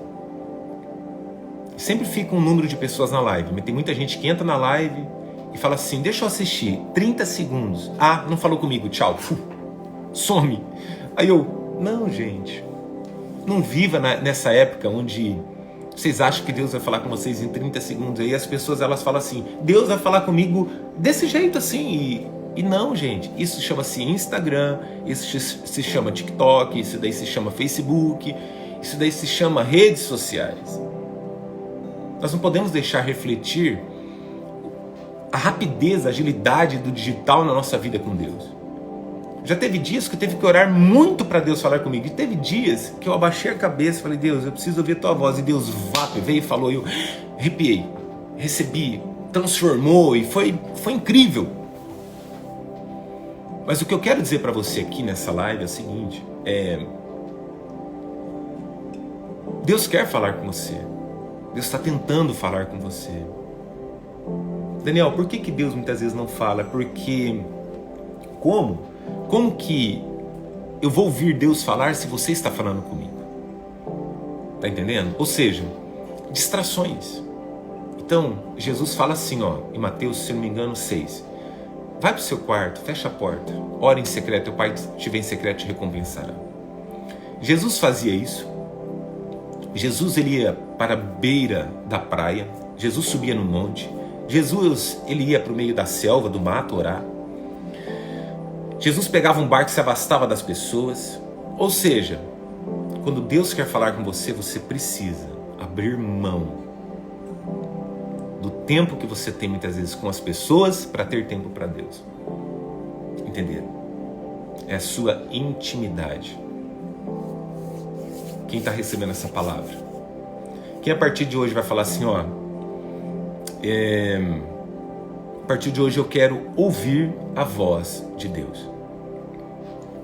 Sempre fica um número de pessoas na live, mas tem muita gente que entra na live e fala assim, deixa eu assistir, 30 segundos. Ah, não falou comigo, tchau. Some. Aí eu, não, gente, não viva nessa época onde vocês acham que Deus vai falar com vocês em 30 segundos. Aí as pessoas, elas falam assim, Deus vai falar comigo desse jeito assim. E não, gente, isso chama-se Instagram, isso se chama TikTok, isso daí se chama Facebook, isso daí se chama redes sociais. Nós não podemos deixar refletir a rapidez, a agilidade do digital na nossa vida com Deus. Já teve dias que eu teve que orar muito para Deus falar comigo. E teve dias que eu abaixei a cabeça e falei, Deus, eu preciso ouvir a tua voz. E Deus veio e falou, eu arrepiei, recebi, transformou e foi incrível. Mas o que eu quero dizer para você aqui nessa live é o seguinte, Deus quer falar com você. Deus está tentando falar com você. Daniel, por que Deus muitas vezes não fala? Porque como que eu vou ouvir Deus falar se você está falando comigo? Tá entendendo? Ou seja, distrações. Então, Jesus fala assim, em Mateus, se não me engano, 6. Vai para o seu quarto, fecha a porta, ora em secreto, teu pai te vê em secreto e te recompensará. Jesus fazia isso. Jesus ele ia para a beira da praia, Jesus subia no monte, Jesus ele ia para o meio da selva, do mato, orar. Jesus pegava um barco e se afastava das pessoas. Ou seja, quando Deus quer falar com você, você precisa abrir mão do tempo que você tem muitas vezes com as pessoas para ter tempo para Deus. Entenderam? É a sua intimidade. Quem está recebendo essa palavra? Quem a partir de hoje vai falar assim, a partir de hoje eu quero ouvir a voz de Deus.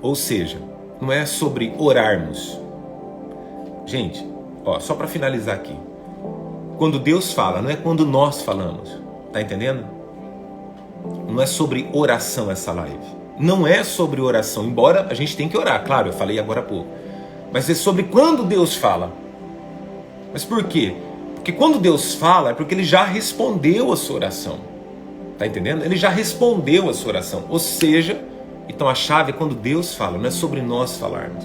Ou seja, não é sobre orarmos. Gente, só para finalizar aqui. Quando Deus fala, não é quando nós falamos. Tá entendendo? Não é sobre oração essa live. Não é sobre oração, embora a gente tenha que orar, claro, eu falei agora há pouco. Mas é sobre quando Deus fala. Mas por quê? Porque quando Deus fala é porque Ele já respondeu a sua oração. Tá entendendo? Ele já respondeu a sua oração. Ou seja, então a chave é quando Deus fala, não é sobre nós falarmos.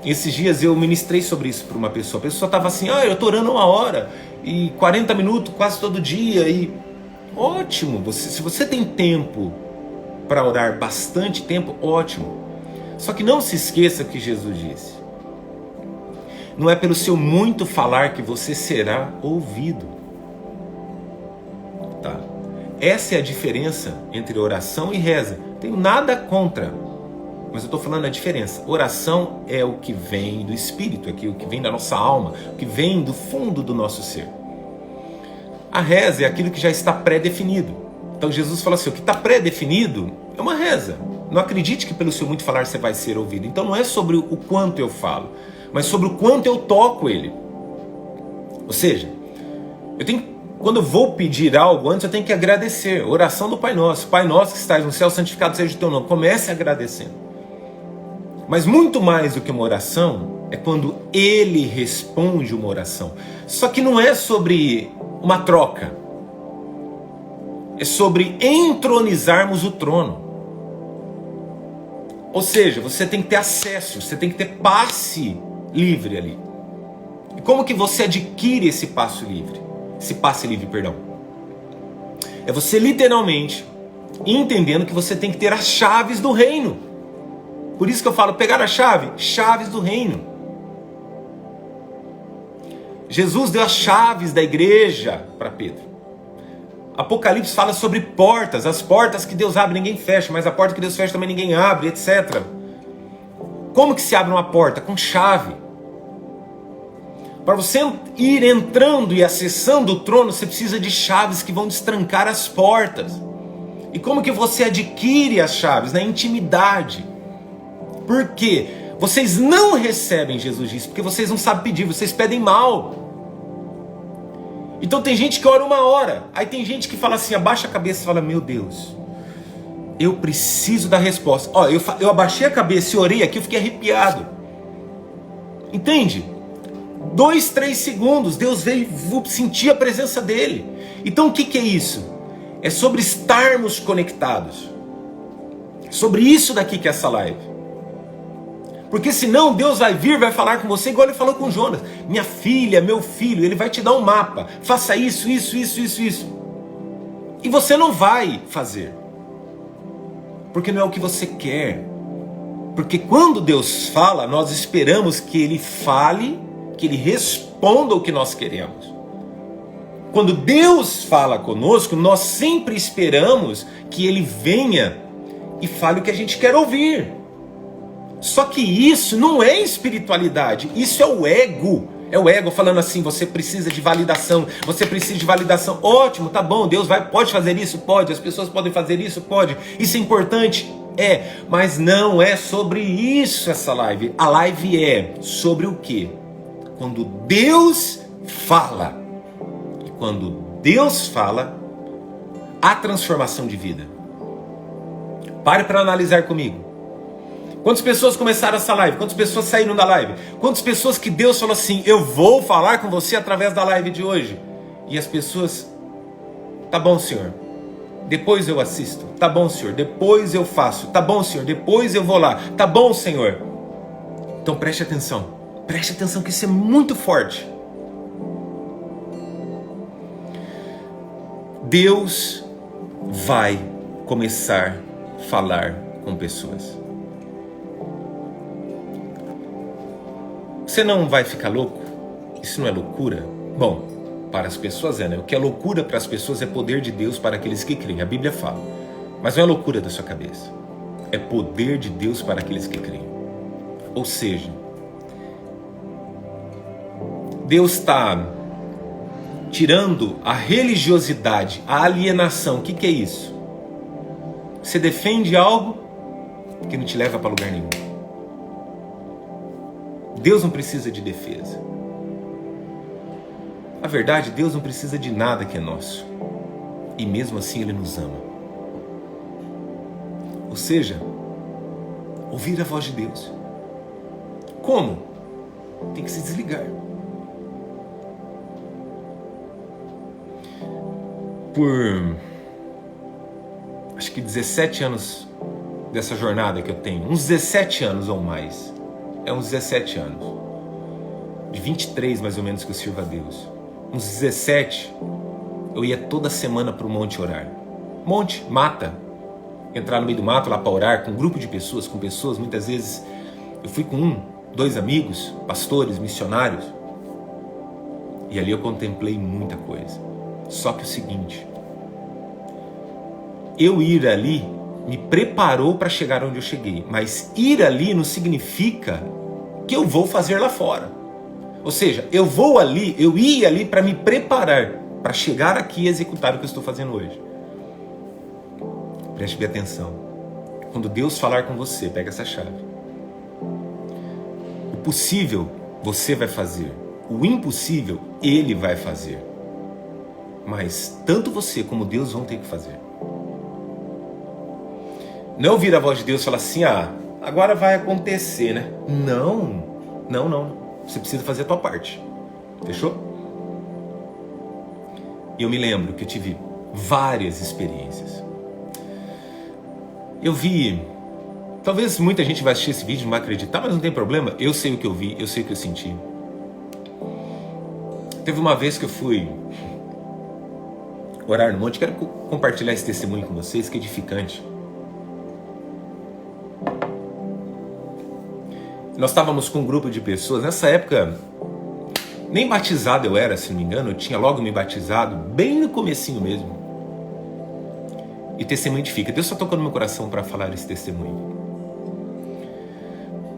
Esses dias eu ministrei sobre isso para uma pessoa. A pessoa estava assim, eu estou orando 1 hora e 40 minutos quase todo dia. E ótimo, se você tem tempo para orar, bastante tempo, ótimo. Só que não se esqueça o que Jesus disse. Não é pelo seu muito falar que você será ouvido. Tá? Essa é a diferença entre oração e reza. Não tenho nada contra, mas eu estou falando a diferença. Oração é o que vem do Espírito, é o que vem da nossa alma, o que vem do fundo do nosso ser. A reza é aquilo que já está pré-definido. Então Jesus fala assim, o que está pré-definido é uma reza. Não acredite que pelo seu muito falar você vai ser ouvido. Então não é sobre o quanto eu falo, mas sobre o quanto eu toco ele. Ou seja, quando eu vou pedir algo, antes eu tenho que agradecer. Oração do Pai Nosso. Pai Nosso que estás no céu, santificado seja o teu nome. Comece agradecendo. Mas muito mais do que uma oração, é quando Ele responde uma oração. Só que não é sobre uma troca. É sobre entronizarmos o trono. Ou seja, você tem que ter acesso, você tem que ter passe livre ali. E como que você adquire esse passe livre? Esse passe livre, perdão. É você literalmente entendendo que você tem que ter as chaves do reino. Por isso que eu falo, pegar a chave, chaves do reino. Jesus deu as chaves da igreja para Pedro. Apocalipse fala sobre portas, as portas que Deus abre ninguém fecha, mas a porta que Deus fecha também ninguém abre, etc. Como que se abre uma porta? Com chave. Para você ir entrando e acessando o trono, você precisa de chaves que vão destrancar as portas. E como que você adquire as chaves? Na intimidade. Por quê? Vocês não recebem, Jesus disse, porque vocês não sabem pedir, vocês pedem mal. Então tem gente que ora 1 hora, aí tem gente que fala assim, abaixa a cabeça e fala, meu Deus, eu preciso da resposta. Ó, eu abaixei a cabeça e orei aqui, eu fiquei arrepiado. Entende? 2, 3 segundos, Deus veio sentir a presença dele. Então o que é isso? É sobre estarmos conectados. Sobre isso daqui que é essa live. Porque senão Deus vai vir, vai falar com você igual ele falou com Jonas. Minha filha, meu filho, ele vai te dar um mapa. Faça isso, isso, isso, isso, isso. E você não vai fazer. Porque não é o que você quer. Porque quando Deus fala, nós esperamos que Ele fale, que Ele responda o que nós queremos. Quando Deus fala conosco, nós sempre esperamos que Ele venha e fale o que a gente quer ouvir. Só que isso não é espiritualidade, isso é o ego. É o ego falando assim, você precisa de validação, você precisa de validação. Ótimo, tá bom, Deus pode fazer isso? Pode. As pessoas podem fazer isso? Pode. Isso é importante? É. Mas não é sobre isso essa live. A live é sobre o quê? Quando Deus fala. E quando Deus fala, há transformação de vida. Pare para analisar comigo. Quantas pessoas começaram essa live? Quantas pessoas saíram da live? Quantas pessoas que Deus falou assim, eu vou falar com você através da live de hoje? E as pessoas, tá bom, Senhor, depois eu assisto. Tá bom, Senhor, depois eu faço. Tá bom, Senhor, depois eu vou lá. Tá bom, Senhor. Então preste atenção que isso é muito forte. Deus vai começar a falar com pessoas. Você não vai ficar louco? Isso não é loucura? Bom, para as pessoas é, né? O que é loucura para as pessoas é poder de Deus para aqueles que creem. A Bíblia fala. Mas não é loucura da sua cabeça. É poder de Deus para aqueles que creem. Ou seja, Deus está tirando a religiosidade, a alienação. O que é isso? Você defende algo que não te leva para lugar nenhum. Deus não precisa de defesa. Na verdade, Deus não precisa de nada que é nosso. E mesmo assim Ele nos ama. Ou seja, ouvir a voz de Deus. Como? Tem que se desligar. Por acho que 17 anos dessa jornada que eu tenho, uns 17 anos ou mais. É uns 17 anos. De 23 mais ou menos que eu sirvo a Deus. Uns 17, eu ia toda semana para o monte orar. Monte, mata. Entrar no meio do mato lá para orar com um grupo de pessoas, com pessoas, muitas vezes eu fui com 2 amigos, pastores, missionários. E ali eu contemplei muita coisa. Só que o seguinte, eu ir ali me preparou para chegar onde eu cheguei. Mas ir ali não significa que eu vou fazer lá fora. Ou seja, eu ia ali para me preparar para chegar aqui e executar o que eu estou fazendo hoje. Preste bem atenção. Quando Deus falar com você, pega essa chave. O possível você vai fazer. O impossível Ele vai fazer. Mas tanto você como Deus vão ter que fazer. Não ouvir a voz de Deus e falar assim, agora vai acontecer, né? Não. Você precisa fazer a tua parte. Fechou? E eu me lembro que eu tive várias experiências. Eu vi... Talvez muita gente vai assistir esse vídeo e não vai acreditar, mas não tem problema. Eu sei o que eu vi, eu sei o que eu senti. Teve uma vez que eu fui orar no monte, quero compartilhar esse testemunho com vocês, que é edificante. Nós estávamos com um grupo de pessoas, nessa época, nem batizado eu era, se não me engano, eu tinha logo me batizado, bem no comecinho mesmo. E testemunho edifica. Deus só tocou no meu coração para falar esse testemunho.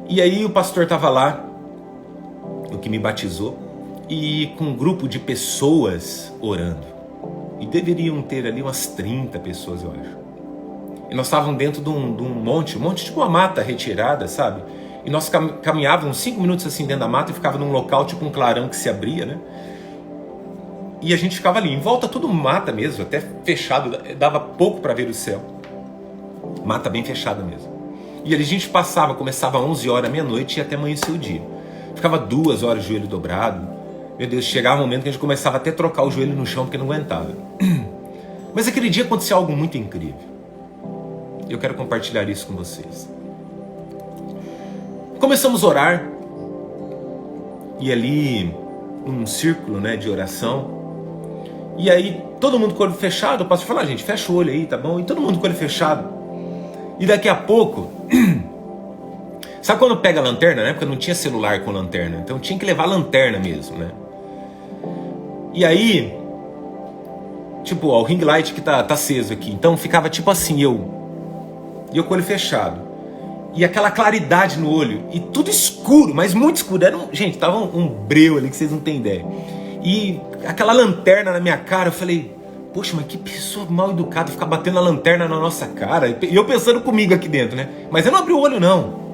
E aí o pastor estava lá, o que me batizou, e com um grupo de pessoas orando. E deveriam ter ali umas 30 pessoas, eu acho. E nós estávamos dentro de um monte tipo uma mata retirada, sabe? E nós caminhávamos 5 minutos assim dentro da mata e ficava num local tipo um clarão que se abria, né? E a gente ficava ali, em volta tudo mata mesmo, até fechado, dava pouco para ver o céu. Mata bem fechada mesmo. E ali a gente passava, começava às 11 horas, meia-noite e até amanhecer o dia. Ficava 2 horas de joelho dobrado. Meu Deus, chegava um momento que a gente começava até a trocar o joelho no chão porque não aguentava. Mas aquele dia aconteceu algo muito incrível. Eu quero compartilhar isso com vocês. Começamos a orar. E ali, um círculo, né, de oração. E aí, todo mundo com o olho fechado, o pastor falou, gente, fecha o olho aí, tá bom? E todo mundo com o olho fechado. E daqui a pouco, sabe quando pega a lanterna? Na época não tinha celular com lanterna, então tinha que levar a lanterna mesmo, né? E aí, tipo, ó, o ring light que tá aceso aqui, então ficava tipo assim, eu com o olho fechado. E aquela claridade no olho, e tudo escuro, mas muito escuro. Gente, tava um breu ali que vocês não têm ideia. E aquela lanterna na minha cara, eu falei, poxa, mas que pessoa mal educada ficar batendo a lanterna na nossa cara. E eu pensando comigo aqui dentro, né? Mas eu não abri o olho, não.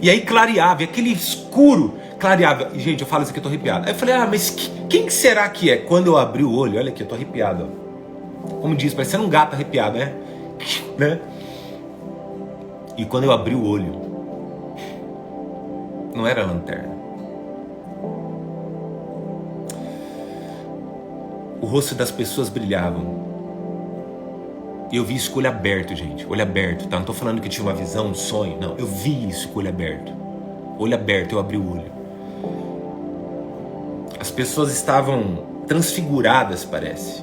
E aí clareava, e aquele escuro clareava. E, gente, eu falo isso aqui, eu tô arrepiado. Aí eu falei, mas quem será que é? Quando eu abri o olho, olha aqui, eu tô arrepiado, ó. Como diz, parecendo um gato arrepiado, né? E quando eu abri o olho, não era lanterna. O rosto das pessoas brilhavam. E eu vi isso com o olho aberto, gente. Olho aberto, tá? Não tô falando que eu tive uma visão, um sonho. Não, eu vi isso com o olho aberto. Olho aberto, eu abri o olho. As pessoas estavam transfiguradas, parece.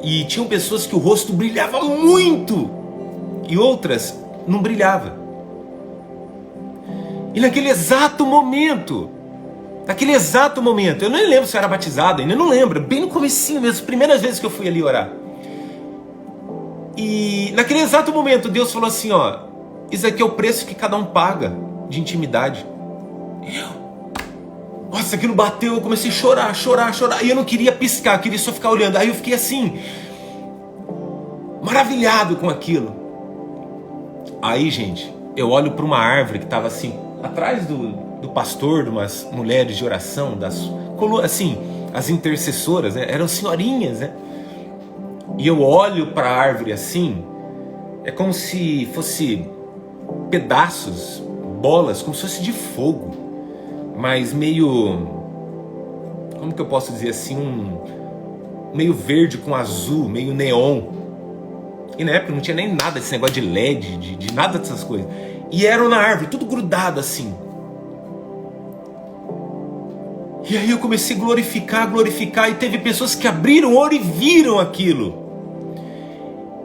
E tinham pessoas que o rosto brilhava muito. E outras não brilhava. E naquele exato momento, eu nem lembro se eu era batizado ainda, eu não lembro, bem no comecinho mesmo, as primeiras vezes que eu fui ali orar. E naquele exato momento Deus falou assim, ó, isso aqui é o preço que cada um paga de intimidade. Nossa, aquilo bateu, eu comecei a chorar, e eu não queria piscar, eu queria só ficar olhando. Aí eu fiquei assim, maravilhado com aquilo. Aí, gente, eu olho para uma árvore que estava assim, atrás do pastor, de umas mulheres de oração, assim, as intercessoras, né? Eram senhorinhas, né? E eu olho para a árvore assim, é como se fosse pedaços, bolas, como se fosse de fogo, mas meio, como que eu posso dizer assim, meio verde com azul, meio neon. E na época não tinha nem nada desse negócio de LED, de nada dessas coisas. E eram na árvore, tudo grudado assim. E aí eu comecei a glorificar, e teve pessoas que abriram o olho e viram aquilo.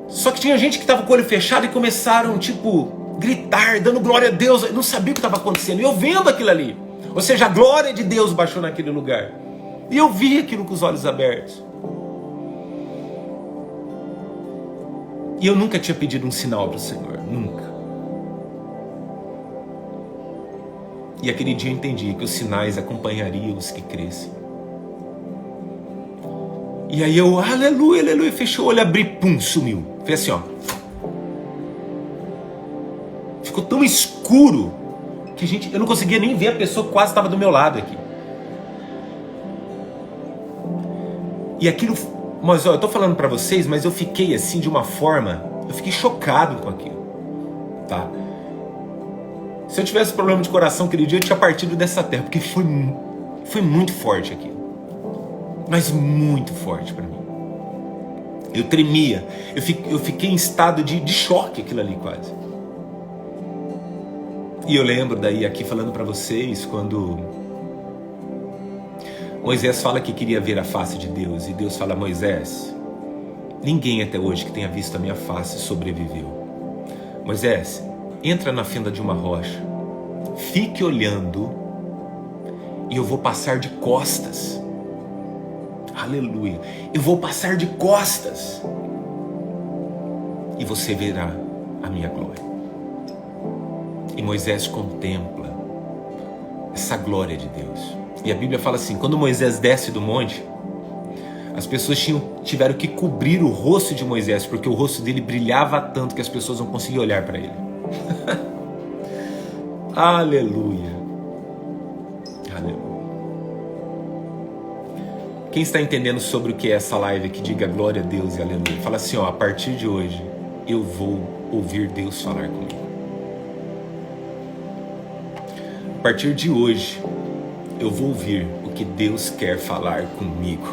Só que tinha gente que estava com o olho fechado e começaram, tipo, gritar, dando glória a Deus. Eu não sabia o que estava acontecendo, e eu vendo aquilo ali. Ou seja, a glória de Deus baixou naquele lugar. E eu vi aquilo com os olhos abertos. E eu nunca tinha pedido um sinal para o Senhor, nunca. E aquele dia eu entendi que os sinais acompanhariam os que crescem. E aí eu, aleluia, aleluia, fechou o olho, abri, pum, sumiu. Fez assim, ó. Ficou tão escuro que eu não conseguia nem ver a pessoa que quase estava do meu lado aqui. E aquilo, mas ó, eu tô falando pra vocês, mas eu fiquei assim de uma forma, eu fiquei chocado com aquilo, tá? Se eu tivesse problema de coração aquele dia, eu tinha partido dessa terra, porque foi muito forte aquilo. Mas muito forte para mim. Eu tremia, eu fiquei em estado de choque aquilo ali quase. E eu lembro daí aqui falando para vocês, quando Moisés fala que queria ver a face de Deus, e Deus fala: Moisés, ninguém até hoje que tenha visto a minha face sobreviveu. Moisés, entra na fenda de uma rocha, fique olhando, e eu vou passar de costas. Aleluia. Eu vou passar de costas, e você verá a minha glória. E Moisés contempla essa glória de Deus. E a Bíblia fala assim: quando Moisés desce do monte, as pessoas tiveram que cobrir o rosto de Moisés, porque o rosto dele brilhava tanto que as pessoas não conseguiam olhar para ele. Aleluia. Aleluia. Quem está entendendo sobre o que é essa live, que diga glória a Deus e aleluia. Fala assim, ó: a partir de hoje eu vou ouvir Deus falar comigo. A partir de hoje eu vou ouvir o que Deus quer falar comigo.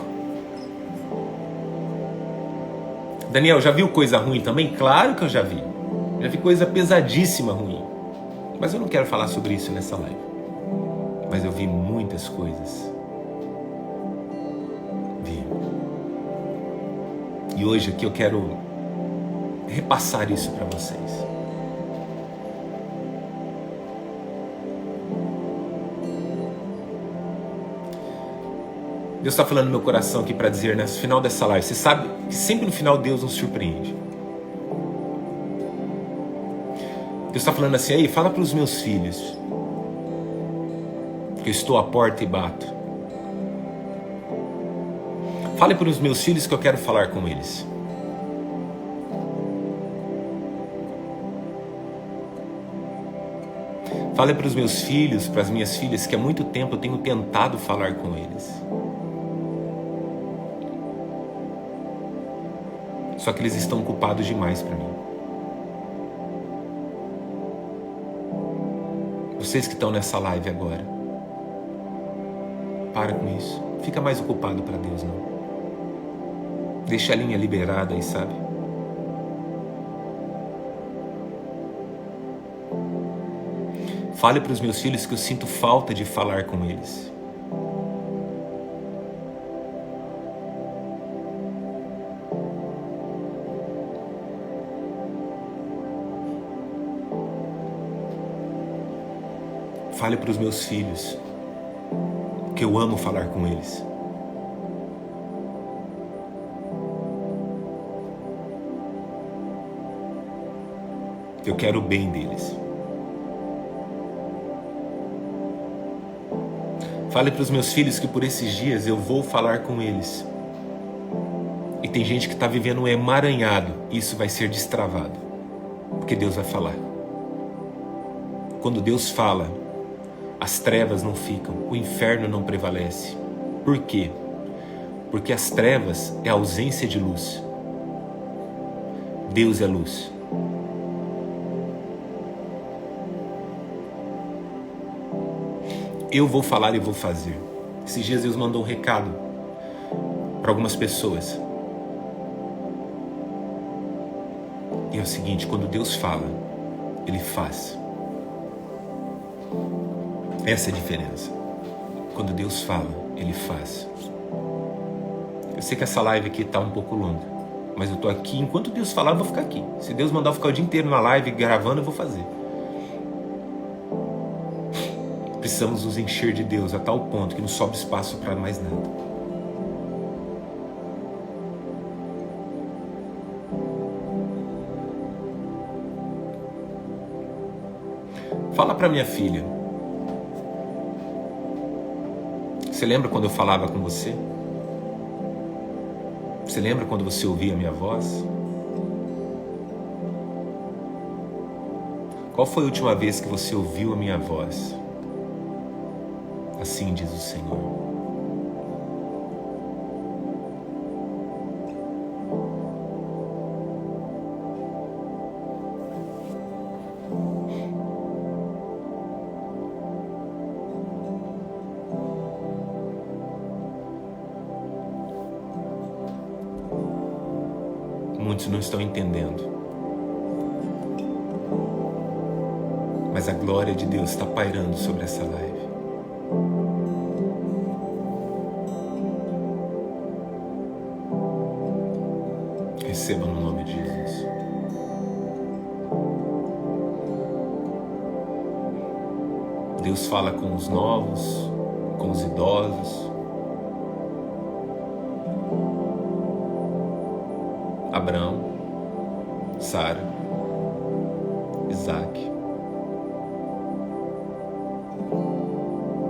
Daniel, já viu coisa ruim também? Claro que eu já vi. Já vi coisa pesadíssima ruim. Mas eu não quero falar sobre isso nessa live. Mas eu vi muitas coisas. Vi. E hoje aqui eu quero repassar isso para vocês. Deus está falando no meu coração aqui para dizer, no final dessa live, você sabe que sempre no final Deus nos surpreende. Deus está falando assim: aí, fala para os meus filhos que eu estou à porta e bato. Fale para os meus filhos que eu quero falar com eles. Fale para os meus filhos, para as minhas filhas, que há muito tempo eu tenho tentado falar com eles. Só que eles estão ocupados demais para mim. Vocês que estão nessa live agora, para com isso. Fica mais ocupado para Deus, não. Deixa a linha liberada aí, sabe? Fale para os meus filhos que eu sinto falta de falar com eles. Fale para os meus filhos que eu amo falar com eles. Eu quero o bem deles. Fale para os meus filhos que por esses dias eu vou falar com eles. E tem gente que está vivendo um emaranhado. Isso vai ser destravado. Porque Deus vai falar. Quando Deus fala, as trevas não ficam, o inferno não prevalece. Por quê? Porque as trevas é a ausência de luz. Deus é luz. Eu vou falar e vou fazer. Esses dias Deus mandou um recado para algumas pessoas. E é o seguinte: quando Deus fala, Ele faz. Essa é a diferença. Quando Deus fala, Ele faz. Eu sei que essa live aqui está um pouco longa, mas eu estou aqui, enquanto Deus falar, eu vou ficar aqui. Se Deus mandar eu ficar o dia inteiro na live gravando, eu vou fazer. Precisamos nos encher de Deus a tal ponto que não sobra espaço para mais nada. Fala para minha filha. Você lembra quando eu falava com você? Você lembra quando você ouvia a minha voz? Qual foi a última vez que você ouviu a minha voz? Assim diz o Senhor. Muitos não estão entendendo. Mas a glória de Deus está pairando sobre essa live. Receba no nome de Jesus. Deus fala com os novos, com os idosos. Abraão, Sara, Isaac.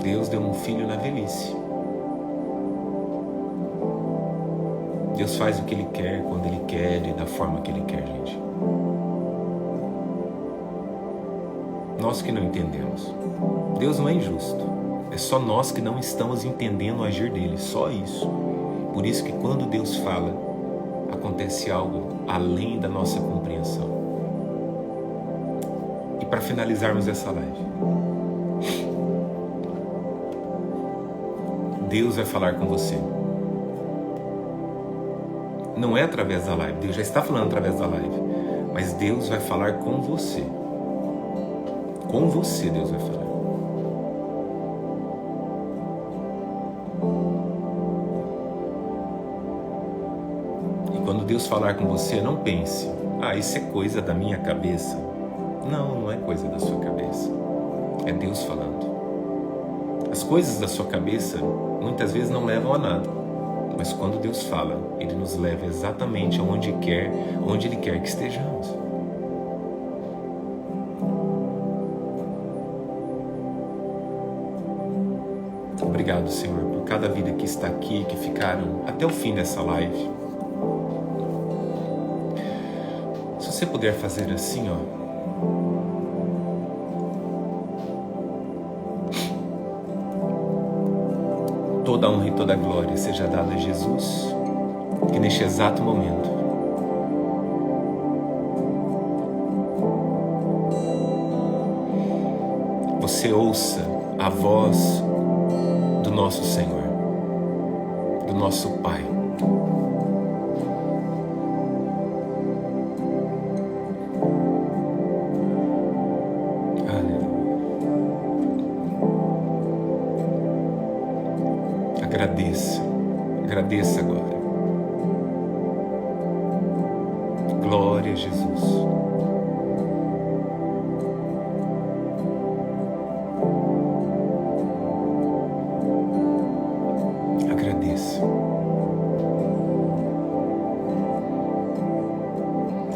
Deus deu um filho na velhice. Deus faz o que Ele quer, quando Ele quer e da forma que Ele quer, gente. Nós que não entendemos. Deus não é injusto. É só nós que não estamos entendendo o agir dele, só isso. Por isso que quando Deus fala, acontece algo além da nossa compreensão. E para finalizarmos essa live, Deus vai falar com você. Não é através da live, Deus já está falando através da live, mas Deus vai falar com você. Com você Deus vai falar. E quando Deus falar com você, não pense, isso é coisa da minha cabeça. Não, não é coisa da sua cabeça. É Deus falando. As coisas da sua cabeça muitas vezes não levam a nada. Mas quando Deus fala, Ele nos leva exatamente aonde Ele quer que estejamos. Obrigado, Senhor, por cada vida que está aqui, que ficaram até o fim dessa live. Se você puder fazer assim, toda a honra e toda a glória seja dada a Jesus, que neste exato momento você ouça a voz do nosso Senhor, do nosso Pai. Agradeça agora. Glória a Jesus. Agradeça.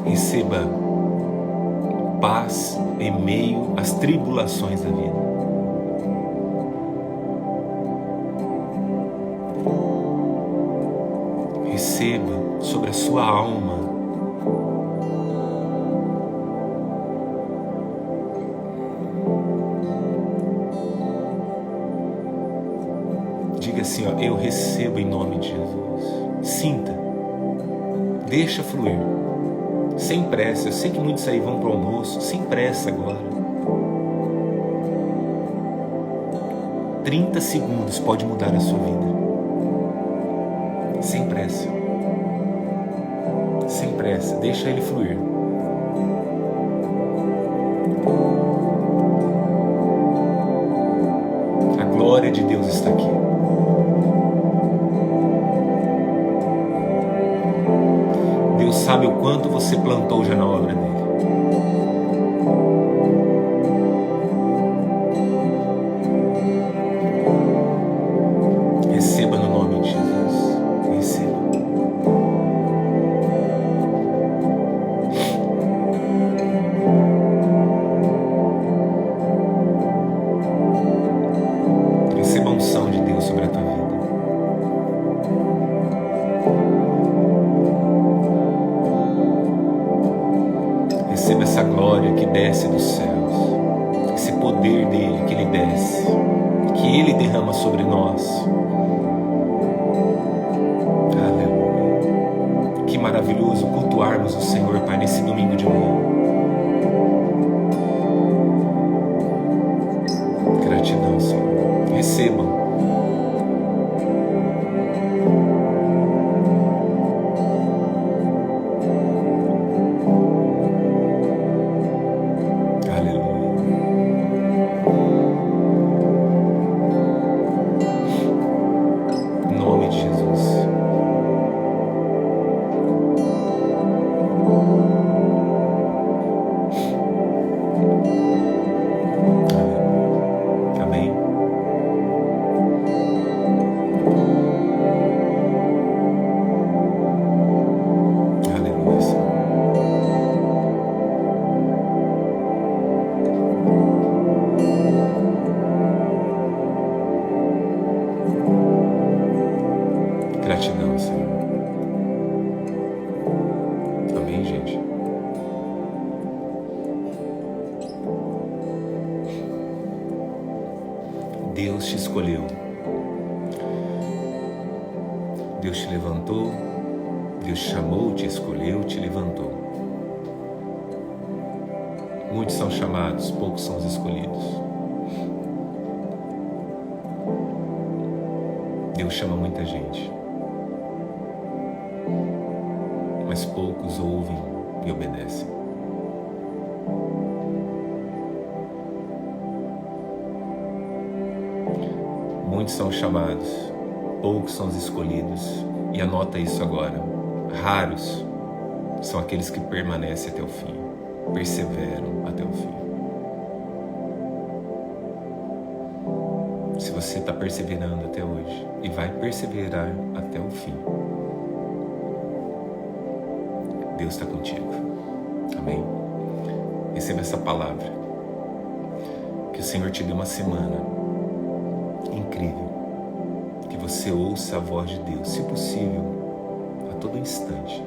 Receba paz em meio às tribulações da vida. Receba sobre a sua alma diga assim, eu recebo em nome de Jesus. Sinta, deixa fluir, sem pressa. Eu sei que muitos aí vão para o almoço, sem pressa agora. 30 segundos pode mudar a sua vida. Sem pressa. Sem pressa. Deixa ele fluir. A glória de Deus está aqui. Deus sabe o quanto você plantou já na obra dele. Receba no nome de Jesus. Receba. Receba a unção de Deus sobre a tua vida. Receba essa glória que desce dos céus, esse poder dele que ele desce, que ele derrama sobre nós. Aleluia. Que maravilhoso cultuarmos o Senhor, Pai, nesse domingo de manhã. Gratidão, Senhor. Recebam. Gratidão, Senhor. Amém, gente? Deus te escolheu. Deus te levantou. Deus te chamou, te escolheu, te levantou. Muitos são chamados, poucos são os escolhidos. Deus chama muita gente, mas poucos ouvem e obedecem. Muitos são chamados, poucos são os escolhidos. E anota isso agora. Raros são aqueles que permanecem até o fim, perseveram até o fim. Se você está perseverando até hoje e vai perseverar até o fim, Deus está contigo. Amém? Receba essa palavra. Que o Senhor te dê uma semana incrível. Que você ouça a voz de Deus, se possível, a todo instante.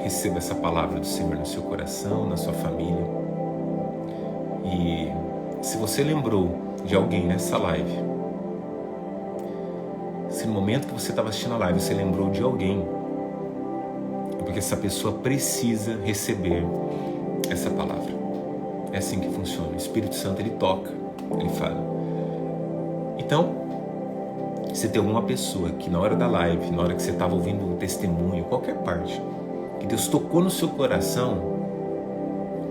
Receba essa palavra do Senhor no seu coração, na sua família. E se você lembrou de alguém nessa live, se no momento que você estava assistindo a live você lembrou de alguém, é porque essa pessoa precisa receber essa palavra. É assim que funciona. O Espírito Santo, ele toca, ele fala. Então, se tem alguma pessoa que na hora da live, na hora que você estava ouvindo o testemunho, qualquer parte, que Deus tocou no seu coração,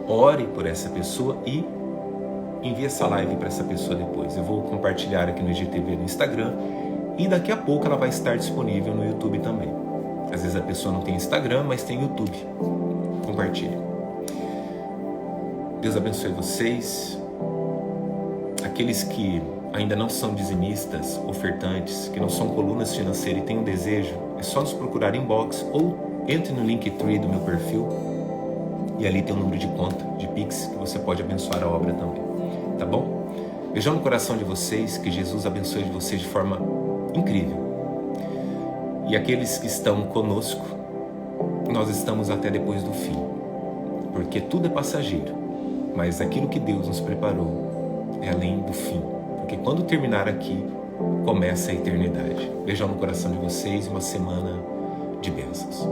ore por essa pessoa e envie essa live para essa pessoa depois. Eu vou compartilhar aqui no IGTV no Instagram e daqui a pouco ela vai estar disponível no YouTube também. Às vezes a pessoa não tem Instagram, mas tem YouTube. Compartilhe. Deus abençoe vocês. Aqueles que ainda não são dizimistas, ofertantes, que não são colunas financeiras e têm um desejo, é só nos procurar inbox ou entre no Linktree do meu perfil e ali tem um número de conta, de Pix, que você pode abençoar a obra também. Tá bom? Beijão no coração de vocês, que Jesus abençoe vocês de forma incrível. E aqueles que estão conosco, nós estamos até depois do fim, porque tudo é passageiro, mas aquilo que Deus nos preparou é além do fim, porque quando terminar aqui, começa a eternidade. Beijão no coração de vocês e uma semana de bênçãos.